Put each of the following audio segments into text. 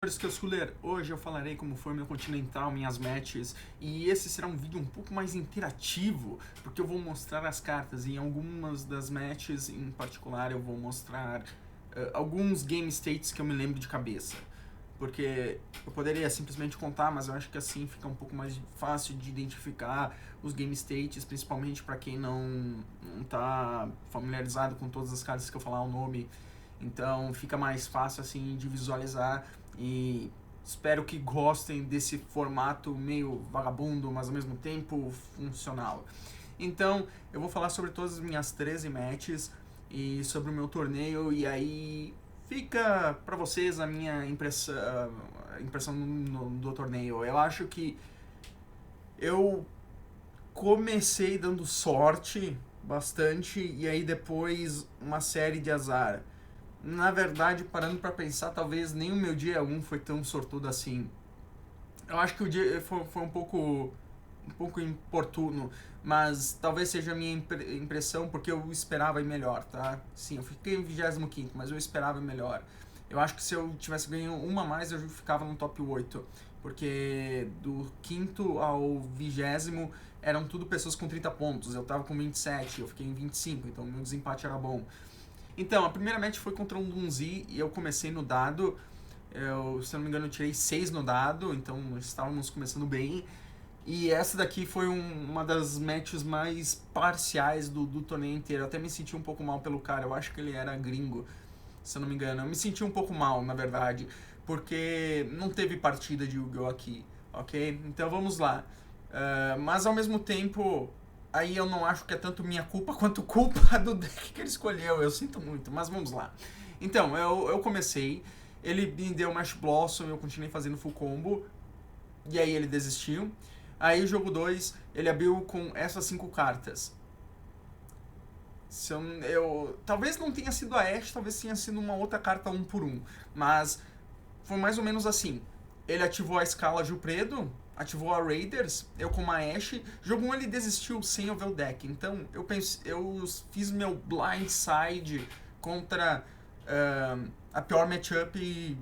Schooler, hoje eu falarei como foi meu Continental, minhas matches, e esse será um vídeo um pouco mais interativo, porque eu vou mostrar as cartas, e em algumas das matches em particular eu vou mostrar alguns game states que eu me lembro de cabeça. Porque eu poderia simplesmente contar, mas eu acho que assim fica um pouco mais fácil de identificar os game states, principalmente para quem não tá familiarizado com todas as cartas que eu falar o nome. Então fica mais fácil assim de visualizar e espero que gostem desse formato meio vagabundo, mas ao mesmo tempo funcional. Então eu vou falar sobre todas as minhas 13 matches e sobre o meu torneio, e aí fica pra vocês a minha impressão do torneio. Eu acho que eu comecei dando sorte bastante e aí depois uma série de azar. Na verdade, parando pra pensar, talvez nem o meu dia 1 foi tão sortudo assim. Eu acho que o dia foi um pouco importuno, mas talvez seja a minha impressão, porque eu esperava ir melhor, tá? Sim, eu fiquei em 25º, mas eu esperava ir melhor. Eu acho que se eu tivesse ganho uma a mais, eu ficava no top 8, porque do 5º ao 20º eram tudo pessoas com 30 pontos, eu tava com 27, eu fiquei em 25, então meu desempate era bom. Então, a primeira match foi contra um Dunzi e eu comecei no dado. Se eu não me engano, eu tirei 6 no dado, então estávamos começando bem. E essa daqui foi uma das matches mais parciais do torneio inteiro. Eu até me senti um pouco mal pelo cara, eu acho que ele era gringo, se eu não me engano. Eu me senti um pouco mal, na verdade, porque não teve partida de Yu-Gi-Oh! Aqui, ok? Então vamos lá. Mas ao mesmo tempo, aí eu não acho que é tanto minha culpa quanto culpa do deck que ele escolheu. Eu sinto muito, mas vamos lá. Então, eu comecei, ele me deu Mash Blossom, eu continuei fazendo full combo, e aí ele desistiu. Aí o jogo 2, ele abriu com essas 5 cartas. Talvez não tenha sido a Ashe, talvez tenha sido uma outra carta 1 por 1. Mas foi mais ou menos assim. Ele ativou a escala Jupredo, ativou a Raiders, eu com uma Ashe. Jogo 1 ele desistiu sem eu ver o deck. Então eu fiz meu blindside contra a pior matchup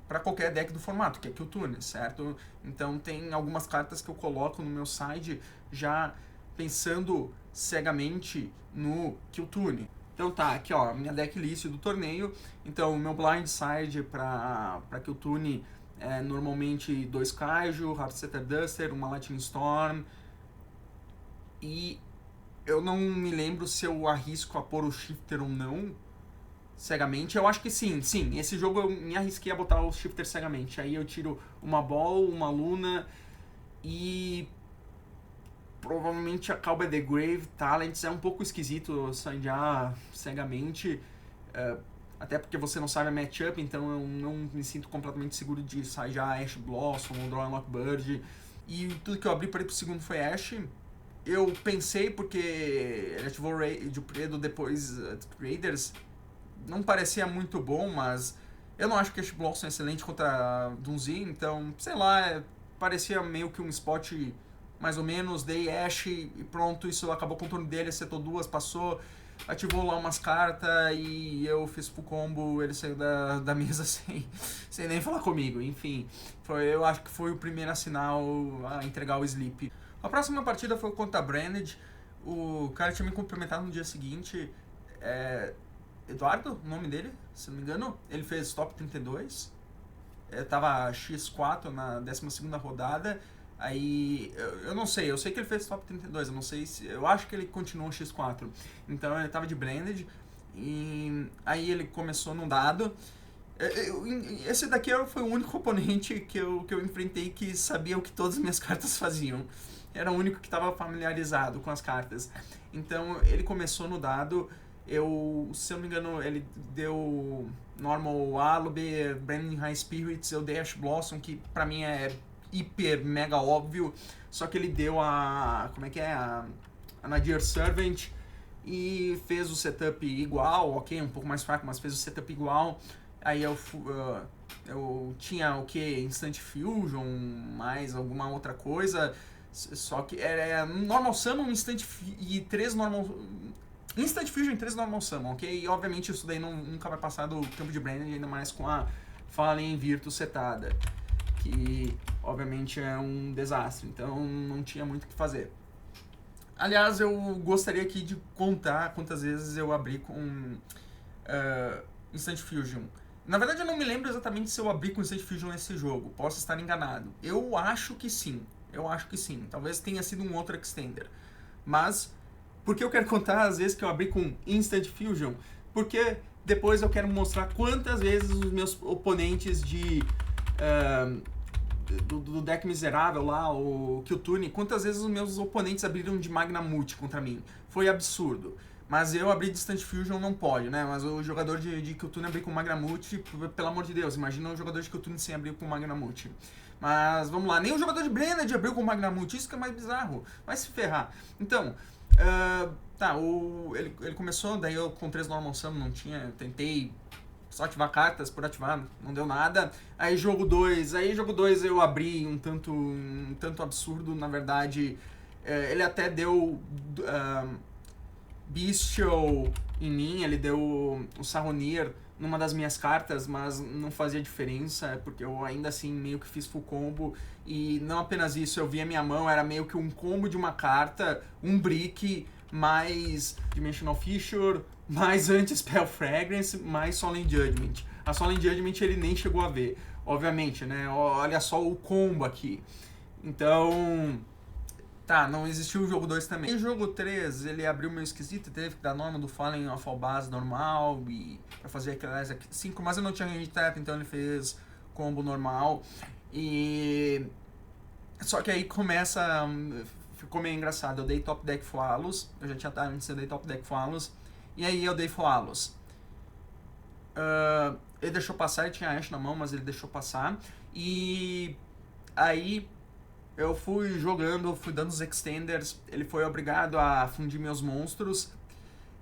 para qualquer deck do formato, que é Q-Tune, certo? Então tem algumas cartas que eu coloco no meu side já pensando cegamente no Q-Tune. Então tá, aqui ó, minha decklist do torneio. Então o meu blindside para Q-Tune é normalmente 2 Kaiju, Heartsetter Duster, uma Lightning Storm. E eu não me lembro se eu arrisco a pôr o Shifter ou não, cegamente. Eu acho que sim, esse jogo eu me arrisquei a botar o Shifter cegamente. Aí eu tiro uma Ball, uma Luna e provavelmente a Call by the Grave Talents. É um pouco esquisito sidear cegamente, até porque você não sabe a matchup, então eu não me sinto completamente seguro de sidear Ash Blossom ou Draw Unlock Bird. E tudo que eu abri para ir pro segundo foi Ash. Eu pensei, porque ele ativou o Predo depois Raiders, não parecia muito bom, mas eu não acho que Ash Blossom é excelente contra Dunzi, então, sei lá, parecia meio que um spot mais ou menos, dei Ash e pronto, isso acabou com o turno dele, acertou 2, passou, ativou lá umas cartas e eu fiz full combo, ele saiu da mesa sem nem falar comigo, enfim, eu acho que foi o primeiro sinal a entregar o sleep. A próxima partida foi contra a Branded, o cara tinha me cumprimentado no dia seguinte, Eduardo, o nome dele, se não me engano, ele fez top 32, tava X4 na 12ª rodada, aí, eu não sei, eu sei que ele fez top 32, eu não sei se, eu acho que ele continuou X4, então ele tava de Branded, e aí ele começou no dado. Esse daqui foi o único oponente que eu enfrentei que sabia o que todas as minhas cartas faziam. Era o único que estava familiarizado com as cartas. Então ele começou no dado. Se eu não me engano, ele deu Normal Aluber, Branding High Spirits, eu dei Ash Blossom, que pra mim é hiper mega óbvio. Só que ele deu a Nadir Servant e fez o setup igual, ok, um pouco mais fraco, mas fez o setup igual. Aí eu tinha o que? Instant Fusion, mais alguma outra coisa. Só que era Normal Summon, Instant e 3 Normal... Instant Fusion e 3 Normal Summon, ok? E obviamente isso daí nunca vai passar do campo de Branded, ainda mais com a Fallen Virtus setada, que obviamente é um desastre, então não tinha muito o que fazer. Aliás, eu gostaria aqui de contar quantas vezes eu abri com Instant Fusion. Na verdade, eu não me lembro exatamente se eu abri com Instant Fusion nesse jogo, posso estar enganado. Eu acho que sim, talvez tenha sido um outro Extender. Mas, por que eu quero contar as vezes que eu abri com Instant Fusion? Porque depois eu quero mostrar quantas vezes os meus oponentes do deck miserável lá, o Qtune, quantas vezes os meus oponentes abriram de Magna Multi contra mim. Foi absurdo. Mas eu abrir de Instant Fusion não pode, né? Mas o jogador de Qtune abrir com Magna Multi, pelo amor de Deus, imagina um jogador de Qtune sem abrir com Magna Multi. Mas vamos lá, nem o jogador de Blended abriu com Magna Multi, isso que é mais bizarro. Vai se ferrar. Então, ele começou, daí eu com 3 Normal Summon não tinha, tentei só ativar cartas por ativar, não deu nada. Aí jogo 2 eu abri um tanto absurdo, na verdade. Ele até deu Bestial em mim, ele deu o Saronir numa das minhas cartas, mas não fazia diferença, porque eu ainda assim meio que fiz full combo. E não apenas isso, eu via minha mão, era meio que um combo de uma carta, um brick, mais Dimensional Fissure, mais Anti-Spell Fragrance, mais Solemn Judgment. A Solemn Judgment ele nem chegou a ver, obviamente, né? Olha só o combo aqui. Então, não existiu o jogo 2 também. E o jogo 3, ele abriu meio esquisito, teve que dar norma do Fallen of Albaz normal, e pra fazer aquelas 5, mas eu não tinha range tap, então ele fez combo normal. E só que aí ficou meio engraçado. Eu dei top deck Foalos, eu já tinha dado antes, eu dei top deck Foalos, e aí eu dei Foalos. Ele deixou passar, ele tinha Ash na mão, mas ele deixou passar. E aí eu fui jogando, fui dando os extenders, ele foi obrigado a fundir meus monstros.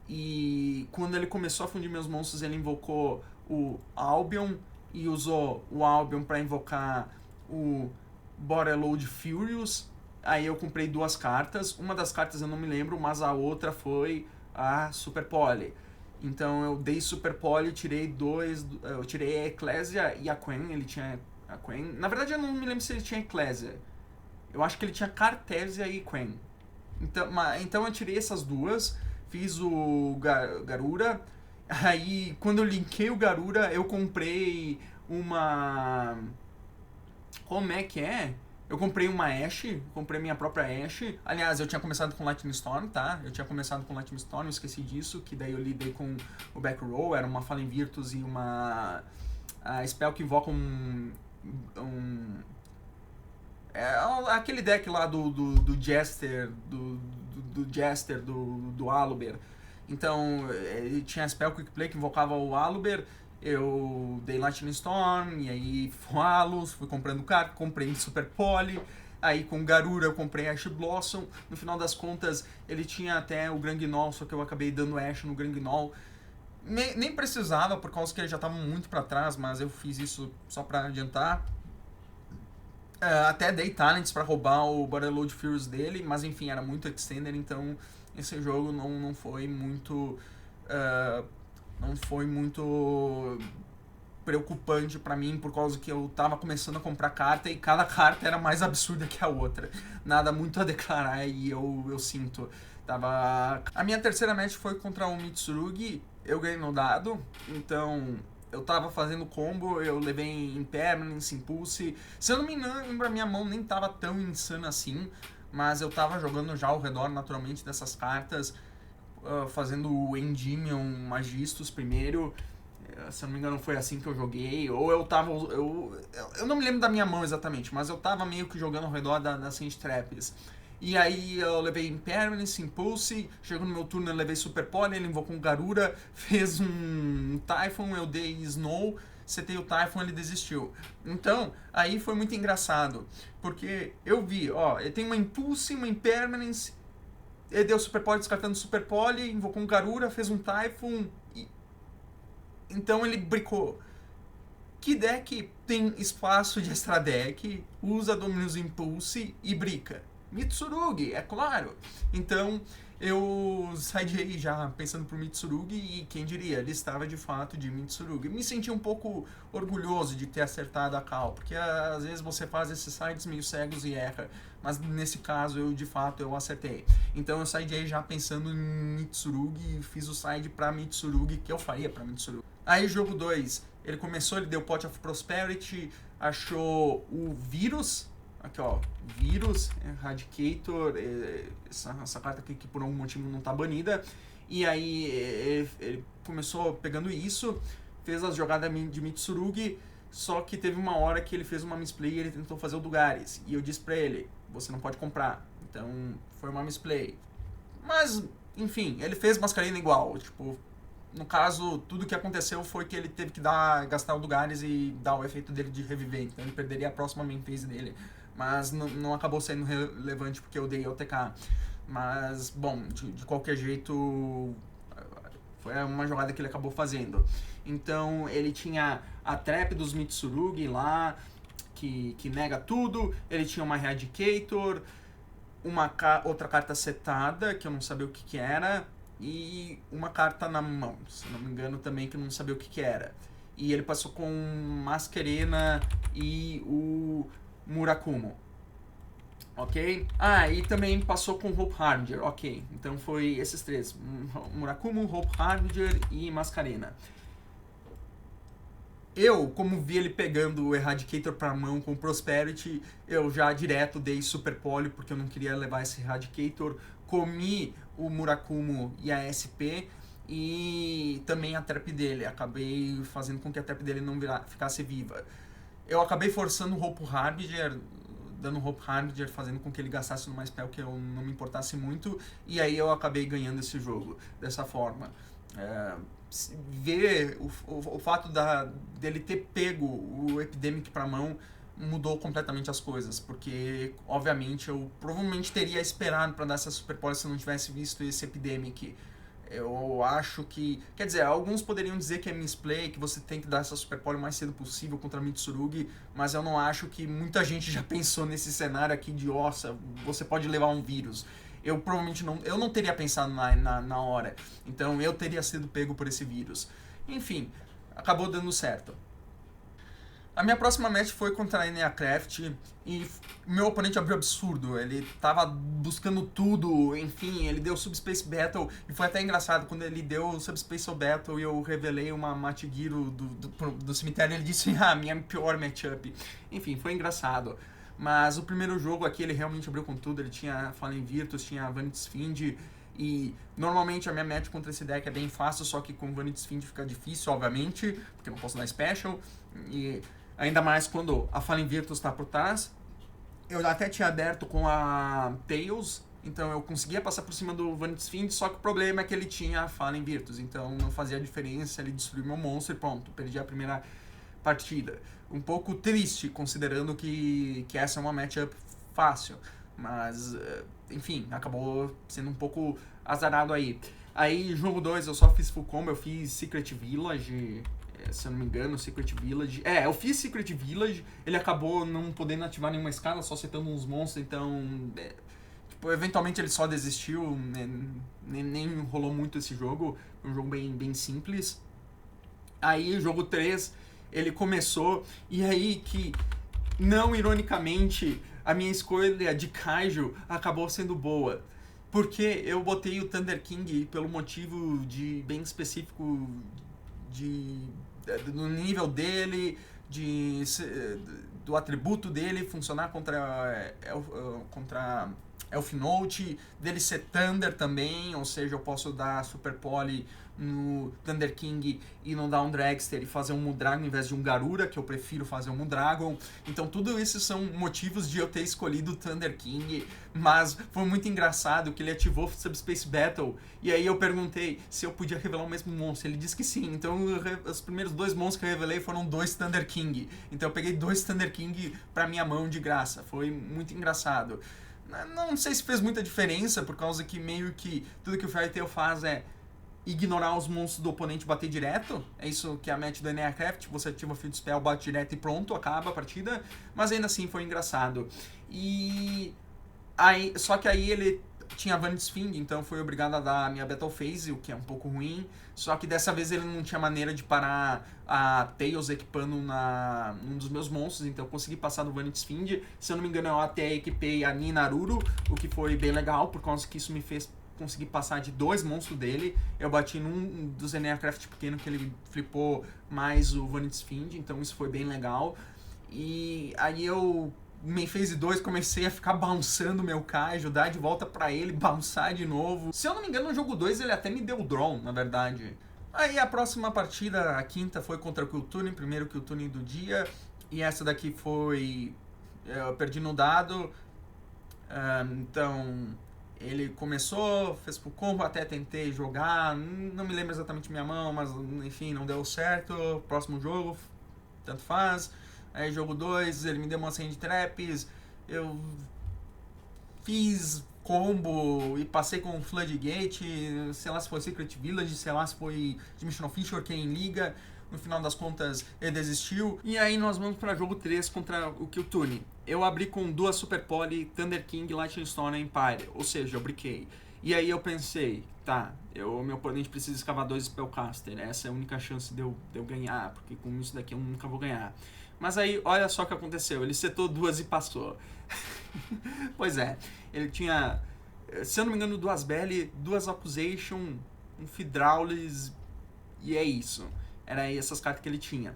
E quando ele começou a fundir meus monstros, ele invocou o Albion e usou o Albion para invocar o Borreload Furious. Aí eu comprei 2 cartas, uma das cartas eu não me lembro, mas a outra foi a Super Poly. Então eu dei Super Poly, tirei 2, eu tirei a Ecclesia e a Quen, ele tinha a Quen. Na verdade eu não me lembro se ele tinha Ecclesia. Eu acho que ele tinha Cartesia e Quen. Então eu tirei essas 2, fiz o Garura. Aí quando eu linkei o Garura, eu comprei uma... Como é que é? Eu comprei uma Ashe, comprei minha própria Ashe. Aliás, eu tinha começado com Lightning Storm, tá? Eu tinha começado com Lightning Storm, eu esqueci disso, que daí eu lidei com o back row, era uma Fallen Virtus e uma spell que invoca aquele deck lá do Jester, do Jester, do Aluber. Então, ele tinha spell Quick Play que invocava o Aluber. Eu dei Lightning Storm, e aí Foalos, fui comprando carta, comprei Super Poly, aí com Garura eu comprei Ash Blossom. No final das contas, ele tinha até o Granguignol, só que eu acabei dando Ash no Granguignol. Nem precisava, por causa que ele já estava muito para trás, mas eu fiz isso só para adiantar. Até dei Talents para roubar o Borreload Furious dele, mas enfim, era muito Extender, então esse jogo não foi muito... não foi muito preocupante pra mim, por causa que eu tava começando a comprar carta e cada carta era mais absurda que a outra. Nada muito a declarar, e eu sinto. A minha terceira match foi contra o Mitsurugi, eu ganhei no dado, então eu tava fazendo combo, eu levei Impermanence, Impulse. Se eu não me engano, a minha mão nem tava tão insana assim, mas eu tava jogando já ao redor naturalmente dessas cartas, fazendo o Endymion Magistus primeiro. Se eu não me engano foi assim que eu joguei, ou eu tava... Eu não me lembro da minha mão exatamente, mas eu tava meio que jogando ao redor das Sand Traps. E aí eu levei Impermanence, Impulse, chegou no meu turno eu levei Super Poly, ele invocou um Garura, fez um Typhon, eu dei Snow, setei o Typhon, ele desistiu. Então, aí foi muito engraçado, porque eu vi, ele tem uma Impulse, uma Impermanence, ele deu Super Poly descartando Super Poly, invocou um Garura, fez um Typhon, então ele bricou. Que deck tem espaço de extra deck, usa Dominus Impulse e brica? Mitsurugi, é claro. Então eu saí já pensando pro Mitsurugi e quem diria, ele estava de fato de Mitsurugi. Me senti um pouco orgulhoso de ter acertado a call, porque às vezes você faz esses sides meio cegos e erra, mas nesse caso eu de fato eu acertei. Então eu saí já pensando em Mitsurugi e fiz o side pra Mitsurugi que eu faria pra Mitsurugi. Aí jogo 2, ele começou, ele deu Pot of Prosperity, achou o Vírus. Aqui, ó, Vírus, Eradicator, essa carta aqui que por algum motivo não tá banida. E aí ele começou pegando isso, fez as jogadas de Mitsurugi, só que teve uma hora que ele fez uma misplay e ele tentou fazer o Dugares. E eu disse pra ele, você não pode comprar. Então foi uma misplay. Mas, enfim, ele fez Mascarena igual, tipo... No caso, tudo que aconteceu foi que ele teve que gastar o Dugares e dar o efeito dele de reviver. Então ele perderia a próxima main phase dele. Mas não acabou sendo relevante porque eu dei OTK. Mas, bom, de qualquer jeito, foi uma jogada que ele acabou fazendo. Então ele tinha a trap dos Mitsurugi lá, que nega tudo. Ele tinha uma Eradicator, outra carta setada, que eu não sabia o que era. E uma carta na mão, se não me engano também, que eu não sabia o que era. E ele passou com Masquerena e o Murakumo. Ok? Ah, e também passou com Hope Harbinger. Ok, então foi esses três. Murakumo, Hope Harbinger e Masquerena. Eu, como vi ele pegando o Eradicator pra mão com Prosperity, eu já direto dei Super Poly, porque eu não queria levar esse Eradicator. Comi o Murakumo e a SP e também a trap dele. Acabei fazendo com que a trap dele não ficasse viva. Eu acabei forçando o Hope Harbinger, dando Hope Harbinger, fazendo com que ele gastasse numa spell que eu não me importasse muito, e aí eu acabei ganhando esse jogo dessa forma. Ver o fato dele ter pego o Epidemic pra mão mudou completamente as coisas, porque obviamente eu provavelmente teria esperado para dar essa Super Poly se eu não tivesse visto esse Epidemic. Eu acho que... Quer dizer, alguns poderiam dizer que é misplay, que você tem que dar essa Super Poly o mais cedo possível contra Mitsurugi, mas eu não acho que muita gente já pensou nesse cenário aqui de, nossa, você pode levar um vírus. Eu provavelmente não teria pensado na hora, então eu teria sido pego por esse vírus. Enfim, acabou dando certo. A minha próxima match foi contra a Enea Craft e meu oponente abriu absurdo, ele tava buscando tudo, enfim, ele deu Subspace Battle e foi até engraçado, quando ele deu o Subspace Battle e eu revelei uma Matigiro do cemitério, ele disse, minha pior matchup. Enfim, foi engraçado. Mas o primeiro jogo aqui ele realmente abriu com tudo, ele tinha Fallen Virtus, tinha Vanity Fiend, e normalmente a minha match contra esse deck é bem fácil, só que com Vanity Fiend fica difícil, obviamente, porque eu não posso dar special, e ainda mais quando a Fallen Virtus está por trás. Eu até tinha aberto com a Tails, então eu conseguia passar por cima do Vanity Fiend, só que o problema é que ele tinha a Fallen Virtus, então não fazia diferença, ele destruiu meu monstro e pronto, perdi a primeira partida. Um pouco triste, considerando que essa é uma matchup fácil, mas, enfim, acabou sendo um pouco azarado aí. Aí, jogo 2, eu só fiz full combo, eu fiz Secret Village, se eu não me engano, Secret Village. Eu fiz Secret Village, ele acabou não podendo ativar nenhuma escala, só setando uns monstros, então... tipo, eventualmente ele só desistiu, nem rolou muito esse jogo, foi um jogo bem simples. Aí, jogo 3, ele começou, e aí que, não ironicamente, a minha escolha de Kaiju acabou sendo boa. Porque eu botei o Thunder King pelo motivo de bem específico do nível dele, do atributo dele funcionar contra Elf Note, dele ser Thunder também, ou seja, eu posso dar Super Poly no Thunder King e no Down Dragster e fazer um Mudragon em vez de um Garura, que eu prefiro fazer um Mudragon. Então tudo isso são motivos de eu ter escolhido o Thunder King, mas foi muito engraçado que ele ativou Subspace Battle e aí eu perguntei se eu podia revelar o mesmo monstro, ele disse que sim, então os primeiros 2 monstros que eu revelei foram 2 Thunder King, então eu peguei 2 Thunder King pra minha mão de graça, foi muito engraçado. Não sei se fez muita diferença, por causa que meio que tudo que o Fairy Tail faz é ignorar os monstros do oponente e bater direto. É isso que é a match do Enea Craft, você ativa o Field Spell, bate direto e pronto, acaba a partida. Mas ainda assim foi engraçado. E Só que aí ele tinha Vanity Sphinx, então fui obrigado a dar a minha Battle Phase, o que é um pouco ruim. Só que dessa vez ele não tinha maneira de parar a Tails equipando num dos meus monstros, então eu consegui passar do Vanity Sphinx. Se eu não me engano, eu até equipei a Ninaruru, o que foi bem legal, por causa que isso me fez conseguir passar de 2 monstros dele. Eu bati num dos Enneacraft pequeno que ele flipou mais o Vanity Sphinx, então isso foi bem legal. E aí eu Main Phase 2 comecei a ficar bounçando meu Kaiju, dar de volta pra ele, bounçar de novo. Se eu não me engano, no jogo 2 ele até me deu draw, na verdade. Aí a próxima partida, a quinta, foi contra o Q-Tuning, primeiro Q-Tuning do dia. E essa daqui foi... Eu perdi no dado. Então, ele começou, fez pro combo, até tentei jogar. Não me lembro exatamente minha mão, mas enfim, não deu certo. Próximo jogo, tanto faz. Aí jogo 2, ele me deu uma Sand Traps, eu fiz combo e passei com Floodgate, sei lá se foi Secret Village, sei lá se foi Dimensional Fisher, quem liga. No final das contas, ele desistiu. E aí nós vamos para jogo 3 contra o Q-Tuning. Eu abri com 2 Super Poly, Thunder King, Lightning Storm e Empire, ou seja, eu briquei. E aí eu pensei, tá, meu oponente precisa escavar 2 Spellcaster, essa é a única chance de eu ganhar, porque com isso daqui eu nunca vou ganhar. Mas aí, olha só o que aconteceu, ele setou 2 e passou. Pois é, ele tinha, se eu não me engano, 2 Belly, 2 Accusation, um Fidraulis, e é isso. Era essas cartas que ele tinha.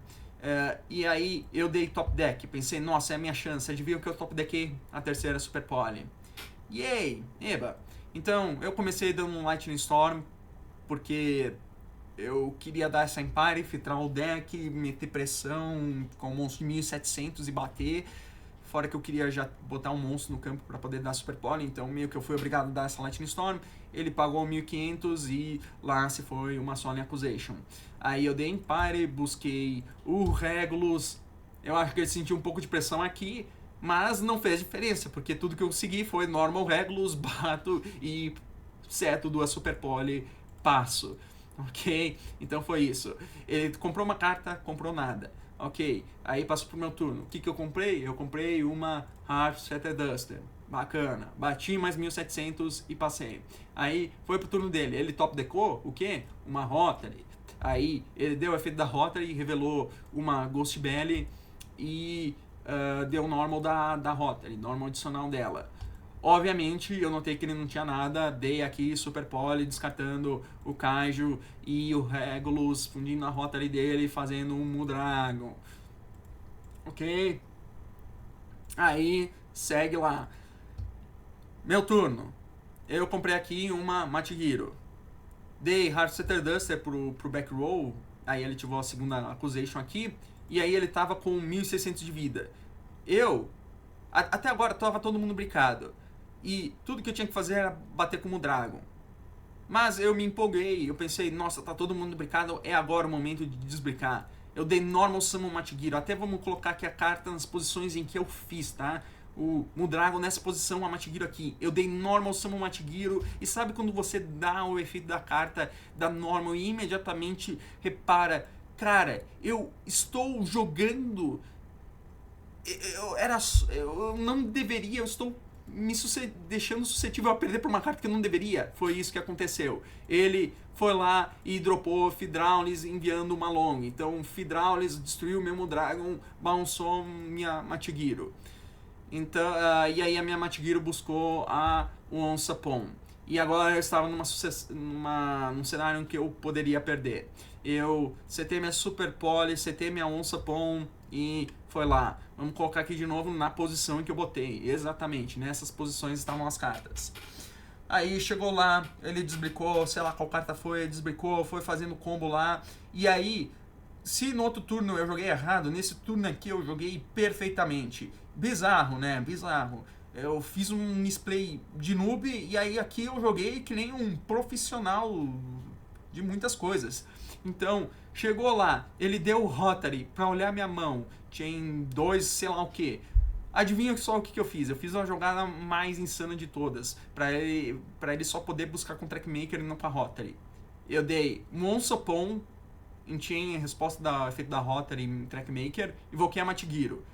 E aí eu dei top deck, pensei, nossa, é a minha chance, adivinha que eu top deckei a terceira Super Poly. Yay, eba. Então, eu comecei dando um Lightning Storm, porque eu queria dar essa Empire, filtrar o deck, meter pressão com um monstro de 1700 e bater. Fora que eu queria já botar um monstro no campo para poder dar Super Poly, então meio que eu fui obrigado a dar essa Lightning Storm. Ele pagou 1500 e lá se foi uma Solemn Accusation. Aí eu dei Empire, busquei o Regulus. Eu acho que ele sentiu um pouco de pressão aqui, mas não fez diferença, porque tudo que eu segui foi Normal Regulus, bato e seto 2 Super Poly, passo. Ok? Então foi isso. Ele comprou uma carta, comprou nada. Ok, aí passou pro meu turno. O que eu comprei? Eu comprei uma Heart Shatter Duster. Bacana. Bati mais 1700 e passei. Aí foi pro turno dele. Ele top decou o quê? Uma Rotary. Aí ele deu o efeito da Rotary, revelou uma Ghost Belly e deu o normal da Rotary, normal adicional dela. Obviamente, eu notei que ele não tinha nada, dei aqui Super Poly, descartando o Kaiju e o Regulus, fundindo a rota ali dele, fazendo um Mudragon. Ok? Aí, segue lá. Meu turno. Eu comprei aqui uma Matihiro. Dei Heartsetter Duster pro back row, aí ele ativou a segunda Accusation aqui, e aí ele tava com 1600 de vida. Até agora, tava todo mundo brincado. E tudo que eu tinha que fazer era bater como Dragon. Mas eu me empolguei, eu pensei, nossa, tá todo mundo brincado, é agora o momento de desbricar. Eu dei Normal Summon Matihiro, até vamos colocar aqui a carta nas posições em que eu fiz, tá? O Mudragon nessa posição, a Matihiro aqui. Eu dei Normal Summon Matihiro, e sabe quando você dá o efeito da carta, da Normal e imediatamente repara, cara, eu estou jogando... Eu não deveria, eu estou deixando suscetível a perder por uma carta que eu não deveria. Foi isso que aconteceu. Ele foi lá e dropou Fidraulis enviando uma long. Então Fidraulis destruiu meu Mudragon, bounçou minha Matihiro. Então, e aí a minha Matihiro buscou a Once Upon. E agora eu estava num cenário em que eu poderia perder. Eu setei minha Super Poly, setei minha Once Upon e foi lá. Vamos colocar aqui de novo na posição em que eu botei. Exatamente, nessas posições estavam as cartas. Aí chegou lá, ele desbricou, sei lá qual carta foi, desbricou, foi fazendo combo lá. E aí, se no outro turno eu joguei errado, nesse turno aqui eu joguei perfeitamente. Bizarro, né? Bizarro. Eu fiz um misplay de noob e aí aqui eu joguei que nem um profissional de muitas coisas. Então, chegou lá, ele deu o Rotary pra olhar minha mão, tinha 2, sei lá o que. Adivinha só o que eu fiz? Eu fiz uma jogada mais insana de todas, pra ele só poder buscar com Trackmaker e não com a Rotary. Eu dei Once Upon, em resposta do efeito da Rotary em Trackmaker, invoquei a Matihiro.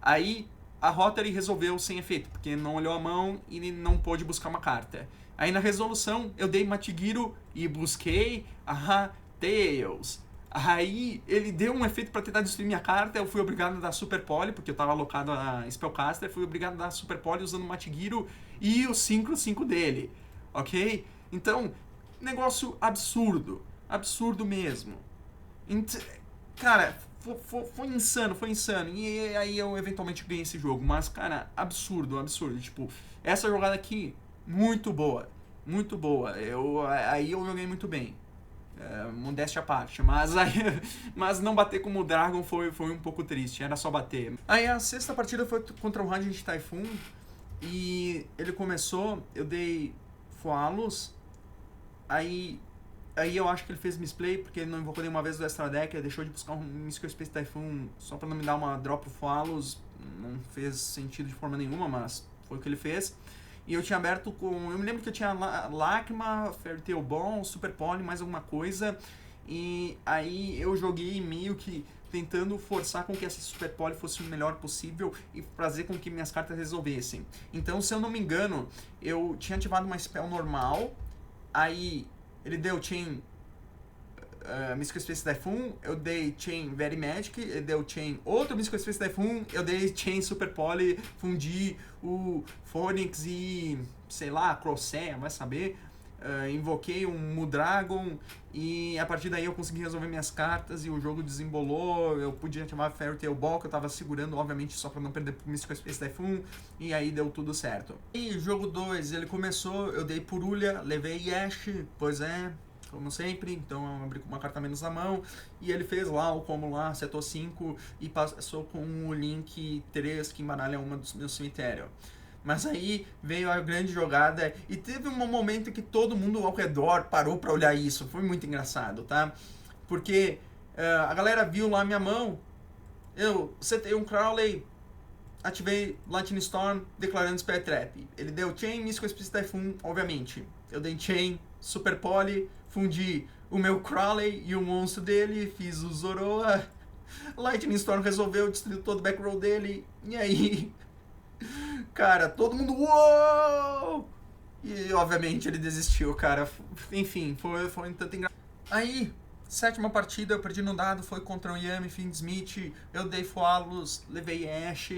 Aí a Rotary resolveu sem efeito, porque não olhou a mão e não pôde buscar uma carta. Aí na resolução eu dei Matigiro e busquei a Tails. Aí ele deu um efeito pra tentar destruir minha carta, eu fui obrigado a dar Super Poly, porque eu tava alocado a Spellcaster, fui obrigado a dar Super Poly usando o Matigiro e o Synchro 5 dele, ok? Então, negócio absurdo, absurdo mesmo. Cara, foi insano, foi insano. E aí eu eventualmente ganhei esse jogo, mas cara, absurdo, absurdo. Tipo, essa jogada aqui, muito boa, muito boa. Aí eu joguei muito bem. Modéstia à parte, mas não bater como o Dragon foi um pouco triste, era só bater. Aí a sexta partida foi contra o Radiant Typhoon e ele começou, eu dei Foalos, aí eu acho que ele fez misplay porque ele não invocou nenhuma vez do Extra Deck, ele deixou de buscar um Mystical Space Typhoon só pra não me dar uma drop Foalos, não fez sentido de forma nenhuma, mas foi o que ele fez. E eu tinha aberto com... Eu me lembro que eu tinha Lacma, Fairy Tail Ball, Super Poly, mais alguma coisa. E aí eu joguei meio que tentando forçar com que essa Super Poly fosse o melhor possível e fazer com que minhas cartas resolvessem. Então, se eu não me engano, eu tinha ativado uma spell normal. Aí ele deu Chain Mystical Space Typhoon, eu dei Chain Very Magic, ele deu Chain outro Mystical Space Typhoon, eu dei Chain Super Poly, fundi o Phoenix e, sei lá, Crossair, vai saber. Invoquei um Mudragon e a partir daí eu consegui resolver minhas cartas e o jogo desembolou, eu podia ativar Fairy Tail Ball, que eu tava segurando, obviamente, só pra não perder pro Mystical Space Typhoon, e aí deu tudo certo. E jogo 2, ele começou, eu dei Purulha, levei Yash, pois é, como sempre, então eu abri com uma carta menos na mão, e ele fez lá o combo lá, acertou 5 e passou com o Link 3 que embaralha uma dos meus cemitérios. Mas aí veio a grande jogada e teve um momento que todo mundo ao redor parou pra olhar isso, foi muito engraçado, tá? Porque a galera viu lá minha mão, eu setei um Crowley, ativei Lightning Storm, declarando Spare Trap. Ele deu Chain, Mystical Space Typhoon, obviamente. Eu dei Chain, Super Poly, fundi o meu Crowley e o monstro dele, fiz o Zoroa, Lightning Storm resolveu, destruiu todo o back row dele, e aí... Cara, todo mundo... Uou! E obviamente ele desistiu, cara. Enfim, foi tanto engraçado. Aí, sétima partida, eu perdi no dado, foi contra o Yami, Fiendsmith, eu dei Foalos, levei Ash...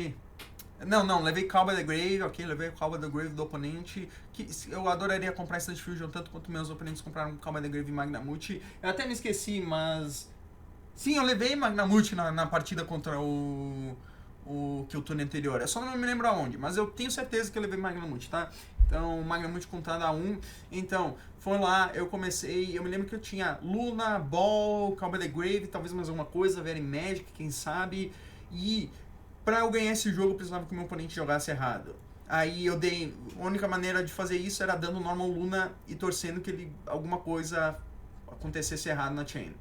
Não, levei Call by the Grave, ok? Levei Call by the Grave do oponente, que eu adoraria comprar Instant Fusion, tanto quanto meus oponentes compraram Call by the Grave e Magnamute. Eu até me esqueci, mas... Sim, eu levei Magnamute na partida contra o Kiltune anterior. Eu só não me lembro aonde, mas eu tenho certeza que eu levei Magnamute, tá? Então, Magnamute contada 1. Então, foi lá, eu comecei, eu me lembro que eu tinha Luna, Ball, Call by the Grave, talvez mais alguma coisa, Very Magic, quem sabe, e... Pra eu ganhar esse jogo, eu precisava que o meu oponente jogasse errado. Aí eu dei... A única maneira de fazer isso era dando normal Luna e torcendo que alguma coisa acontecesse errado na chain.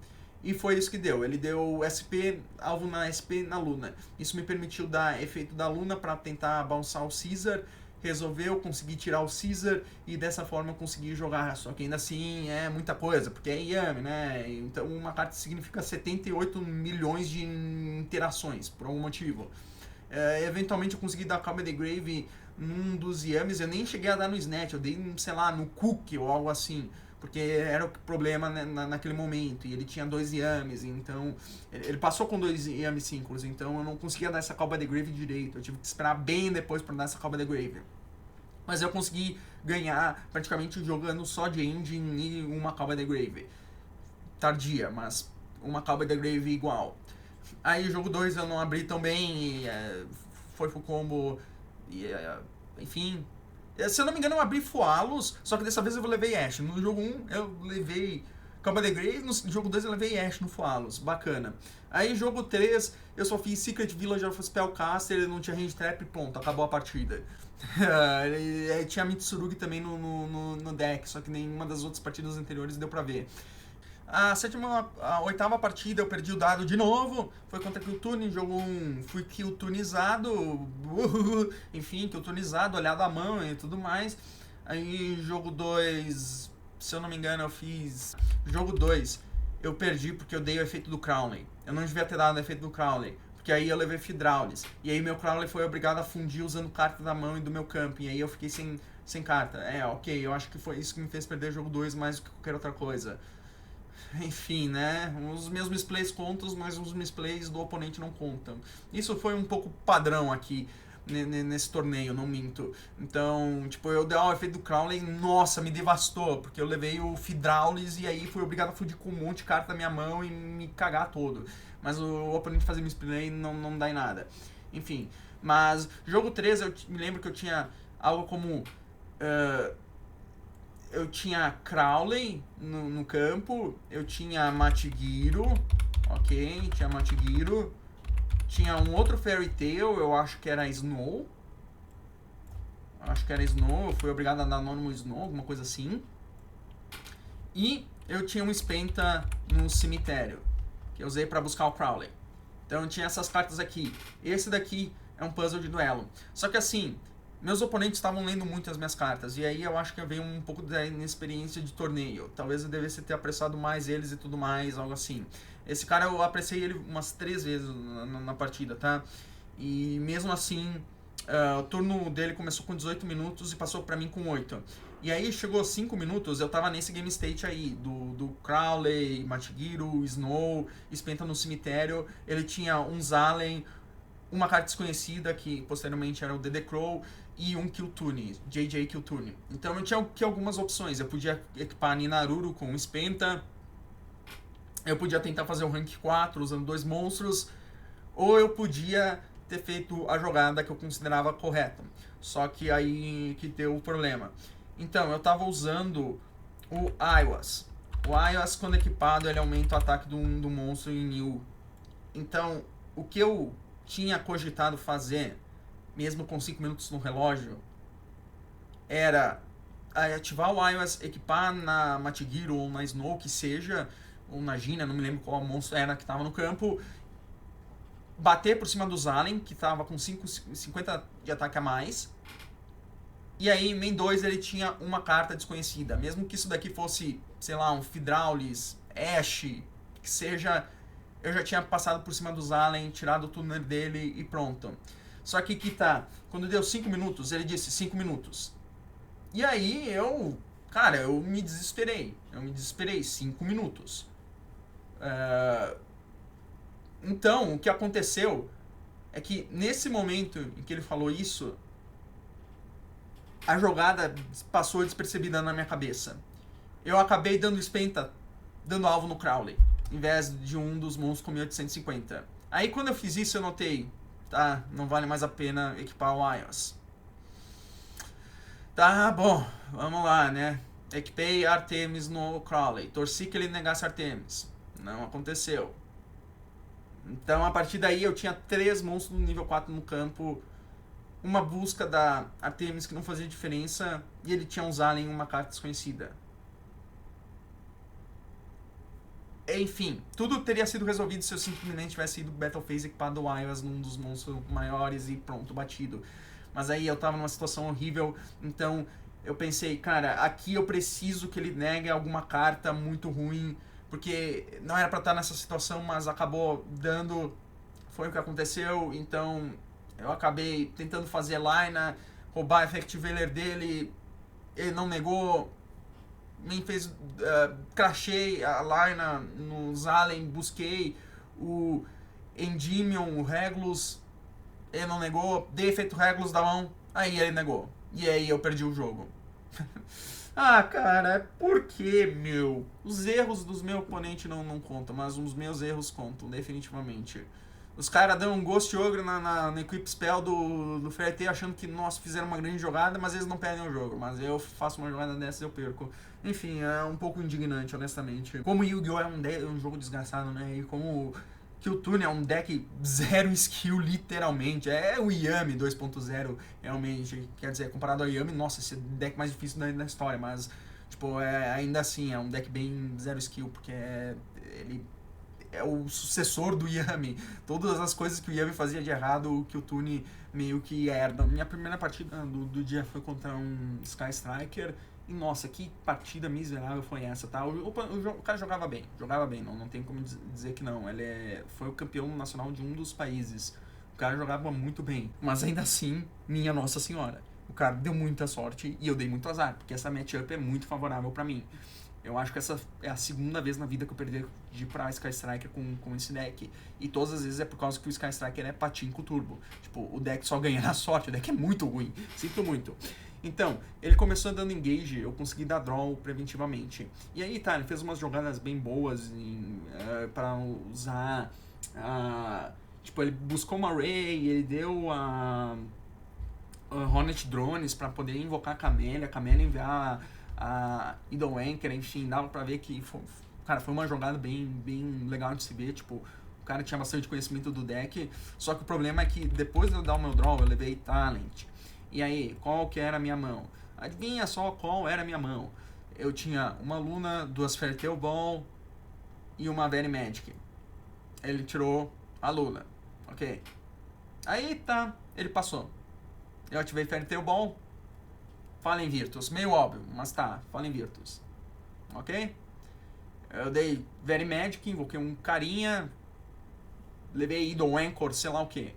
E foi isso que deu. Ele deu SP, alvo na SP na Luna. Isso me permitiu dar efeito da Luna pra tentar bounçar o Caesar. Resolveu, consegui tirar o Caesar e dessa forma eu consegui jogar. Só que ainda assim é muita coisa, porque é Yami, né? Então uma carta significa 78 milhões de interações, por algum motivo. Eventualmente eu consegui dar Call by the Grave num dos Yamis, eu nem cheguei a dar no Snatch, eu dei, sei lá, no Cook ou algo assim, porque era o problema naquele momento, e ele tinha 2 Yamis, então ele passou com 2 Yamis síncronos, então eu não conseguia dar essa Call by the Grave direito, eu tive que esperar bem depois para dar essa Call by the Grave. Mas eu consegui ganhar praticamente jogando só de Engine e uma Call by the Grave. Tardia, mas uma Call by the Grave igual. Aí jogo 2 eu não abri tão bem, foi pro combo, enfim. Se eu não me engano eu abri Foalos, só que dessa vez eu levei Ash. No jogo 1 eu levei Call by the Grave, no jogo 2 eu levei Ash no Foalos, bacana. Aí jogo 3 eu só fiz Secret Village of Spellcaster, não tinha range trap e pronto, acabou a partida. Tinha Mitsurugi também no deck, só que nenhuma das outras partidas anteriores deu pra ver. A oitava partida eu perdi o dado de novo, foi contra Kiltune, jogo 1 fui Kiltunizado, enfim, Kiltunizado, olhado à mão e tudo mais. Aí jogo 2, se eu não me engano eu fiz... Jogo 2 eu perdi porque eu dei o efeito do Crowley, eu não devia ter dado o efeito do Crowley, porque aí eu levei Fidraulis. E aí meu Crowley foi obrigado a fundir usando carta da mão e do meu campo. E aí eu fiquei sem carta. Ok, eu acho que foi isso que me fez perder jogo 2 mais do que qualquer outra coisa. Enfim, né? Os meus misplays contam, mas os misplays do oponente não contam. Isso foi um pouco padrão aqui nesse torneio, não minto. Então, tipo, eu dei o efeito do Crowley, nossa, me devastou, porque eu levei o Fidraulis e aí fui obrigado a fugir com um monte de carta na minha mão e me cagar todo. Mas o oponente fazer misplay não dá em nada. Enfim, mas jogo 3 eu me lembro que eu tinha algo como... eu tinha Crowley no campo, eu tinha Machigiro, ok, tinha Machigiro, tinha um outro Fairy Tail, eu acho que era Snow, eu fui obrigado a dar nome no Snow, alguma coisa assim, e eu tinha um Spenta no cemitério, que eu usei para buscar o Crowley. Então eu tinha essas cartas aqui. Esse daqui é um puzzle de duelo. Só que assim, meus oponentes estavam lendo muito as minhas cartas, e aí eu acho que eu venho um pouco da inexperiência de torneio. Talvez eu devesse ter apressado mais eles e tudo mais, algo assim. Esse cara eu apressei ele umas 3 vezes na partida, tá? E mesmo assim, o turno dele começou com 18 minutos e passou pra mim com 8. E aí chegou 5 minutos, eu tava nesse game state aí, do Crowley, Machigiro, Snow, Spenta no cemitério. Ele tinha um Zalen, uma carta desconhecida, que posteriormente era o DD Crow, e um Kiltune, JJ Kiltune. Então eu tinha aqui algumas opções. Eu podia equipar a Ninaruru com um Spenta, eu podia tentar fazer o rank 4 usando 2 monstros, ou eu podia ter feito a jogada que eu considerava correta. Só que aí que deu o problema. Então, eu estava usando o Aiwas. O Aiwas, quando equipado, ele aumenta o ataque do monstro em 1000. Então, o que eu tinha cogitado fazer, mesmo com 5 minutos no relógio, era ativar o Aiwas, equipar na Machigiro ou na Snow, que seja, ou na Gina, não me lembro qual monstro era que estava no campo, bater por cima do Zalen, que estava com 50 de ataque a mais. E aí, em main 2, ele tinha uma carta desconhecida. Mesmo que isso daqui fosse, sei lá, um Fidraulis, Ash, que seja, eu já tinha passado por cima do Zalen, tirado o tuner dele e pronto. Só que aqui tá, quando deu 5 minutos, ele disse 5 minutos. E aí eu me desesperei. 5 minutos. Então, o que aconteceu é que nesse momento em que ele falou isso, a jogada passou despercebida na minha cabeça. Eu acabei dando Spenta, dando alvo no Crowley, em vez de um dos monstros com 1850. Aí quando eu fiz isso, eu notei, tá, não vale mais a pena equipar o Aiwas. Tá, bom, vamos lá, né? Equipei Artemis no Crowley, torci que ele negasse Artemis. Não aconteceu. Então, a partir daí, eu tinha 3 monstros no nível 4 no campo, uma busca da Artemis que não fazia diferença, e ele tinha um Zalen em uma carta desconhecida. Enfim, tudo teria sido resolvido se eu simplesmente tivesse ido Battle Phase equipado o Aiwas num dos monstros maiores e pronto, batido. Mas aí eu tava numa situação horrível, então eu pensei, cara, aqui eu preciso que ele negue alguma carta muito ruim, porque não era pra estar nessa situação, mas acabou dando, foi o que aconteceu, então eu acabei tentando fazer Lina, roubar a Effectivaler dele, ele não negou, me fez, crashei a Lina no Zalen, busquei o Endymion, o Regulus, ele não negou, dei efeito Regulus da mão, aí ele negou, e aí eu perdi o jogo. Ah, cara, por que, meu? Os erros dos meus oponentes não contam, mas os meus erros contam, definitivamente. Os caras dão um Ghost Ogre no Equip Spell do Fairy Tail achando que, nossa, fizeram uma grande jogada, mas eles não perdem o jogo. Mas eu faço uma jogada dessa e eu perco. Enfim, é um pouco indignante, honestamente. Como Yu-Gi-Oh! É um jogo desgraçado, né? E como Kiltune é um deck 0 skill, literalmente. É o Yami 2.0, realmente. Quer dizer, comparado ao Yami, nossa, esse é o deck mais difícil da história. Mas, tipo, ainda assim, é um deck bem 0 skill, porque ele é o sucessor do Yami. Todas as coisas que o Yami fazia de errado, o Kiltune meio que herda. Minha primeira partida do dia foi contra um Sky Striker, E nossa, que partida miserável foi essa, tá? O cara jogava bem, não tem como dizer que não. Foi o campeão nacional de um dos países. O cara jogava muito bem, mas ainda assim, minha Nossa Senhora. O cara deu muita sorte e eu dei muito azar, porque essa matchup é muito favorável pra mim. Eu acho que essa é a segunda vez na vida que eu perdi pra Sky Striker com esse deck. E todas as vezes é por causa que o Sky Striker é patinco turbo. Tipo, o deck só ganha na sorte, o deck é muito ruim. Sinto muito. Então, ele começou dando engage, eu consegui dar draw preventivamente. E aí, tá, ele fez umas jogadas bem boas pra usar. Tipo, ele buscou uma Ray, ele deu a Hornet Drones pra poder invocar a Camélia enviar a Idol Anchor, enfim, dava pra ver que cara, foi uma jogada bem legal de se ver, tipo, o cara tinha bastante conhecimento do deck, só que o problema é que depois de eu dar o meu draw, eu levei Talent. E aí, qual que era a minha mão? Adivinha só qual era a minha mão? Eu tinha uma Luna, duas Fairy Tail Ball e uma Very Magic. Ele tirou a Luna, ok? Aí tá, ele passou. Eu ativei Fairy Tail Ball, Fallen Virtus, meio óbvio, mas tá, Fallen Virtus, ok? Eu dei Very Magic, invoquei um carinha, levei Idol Anchor, sei lá o que.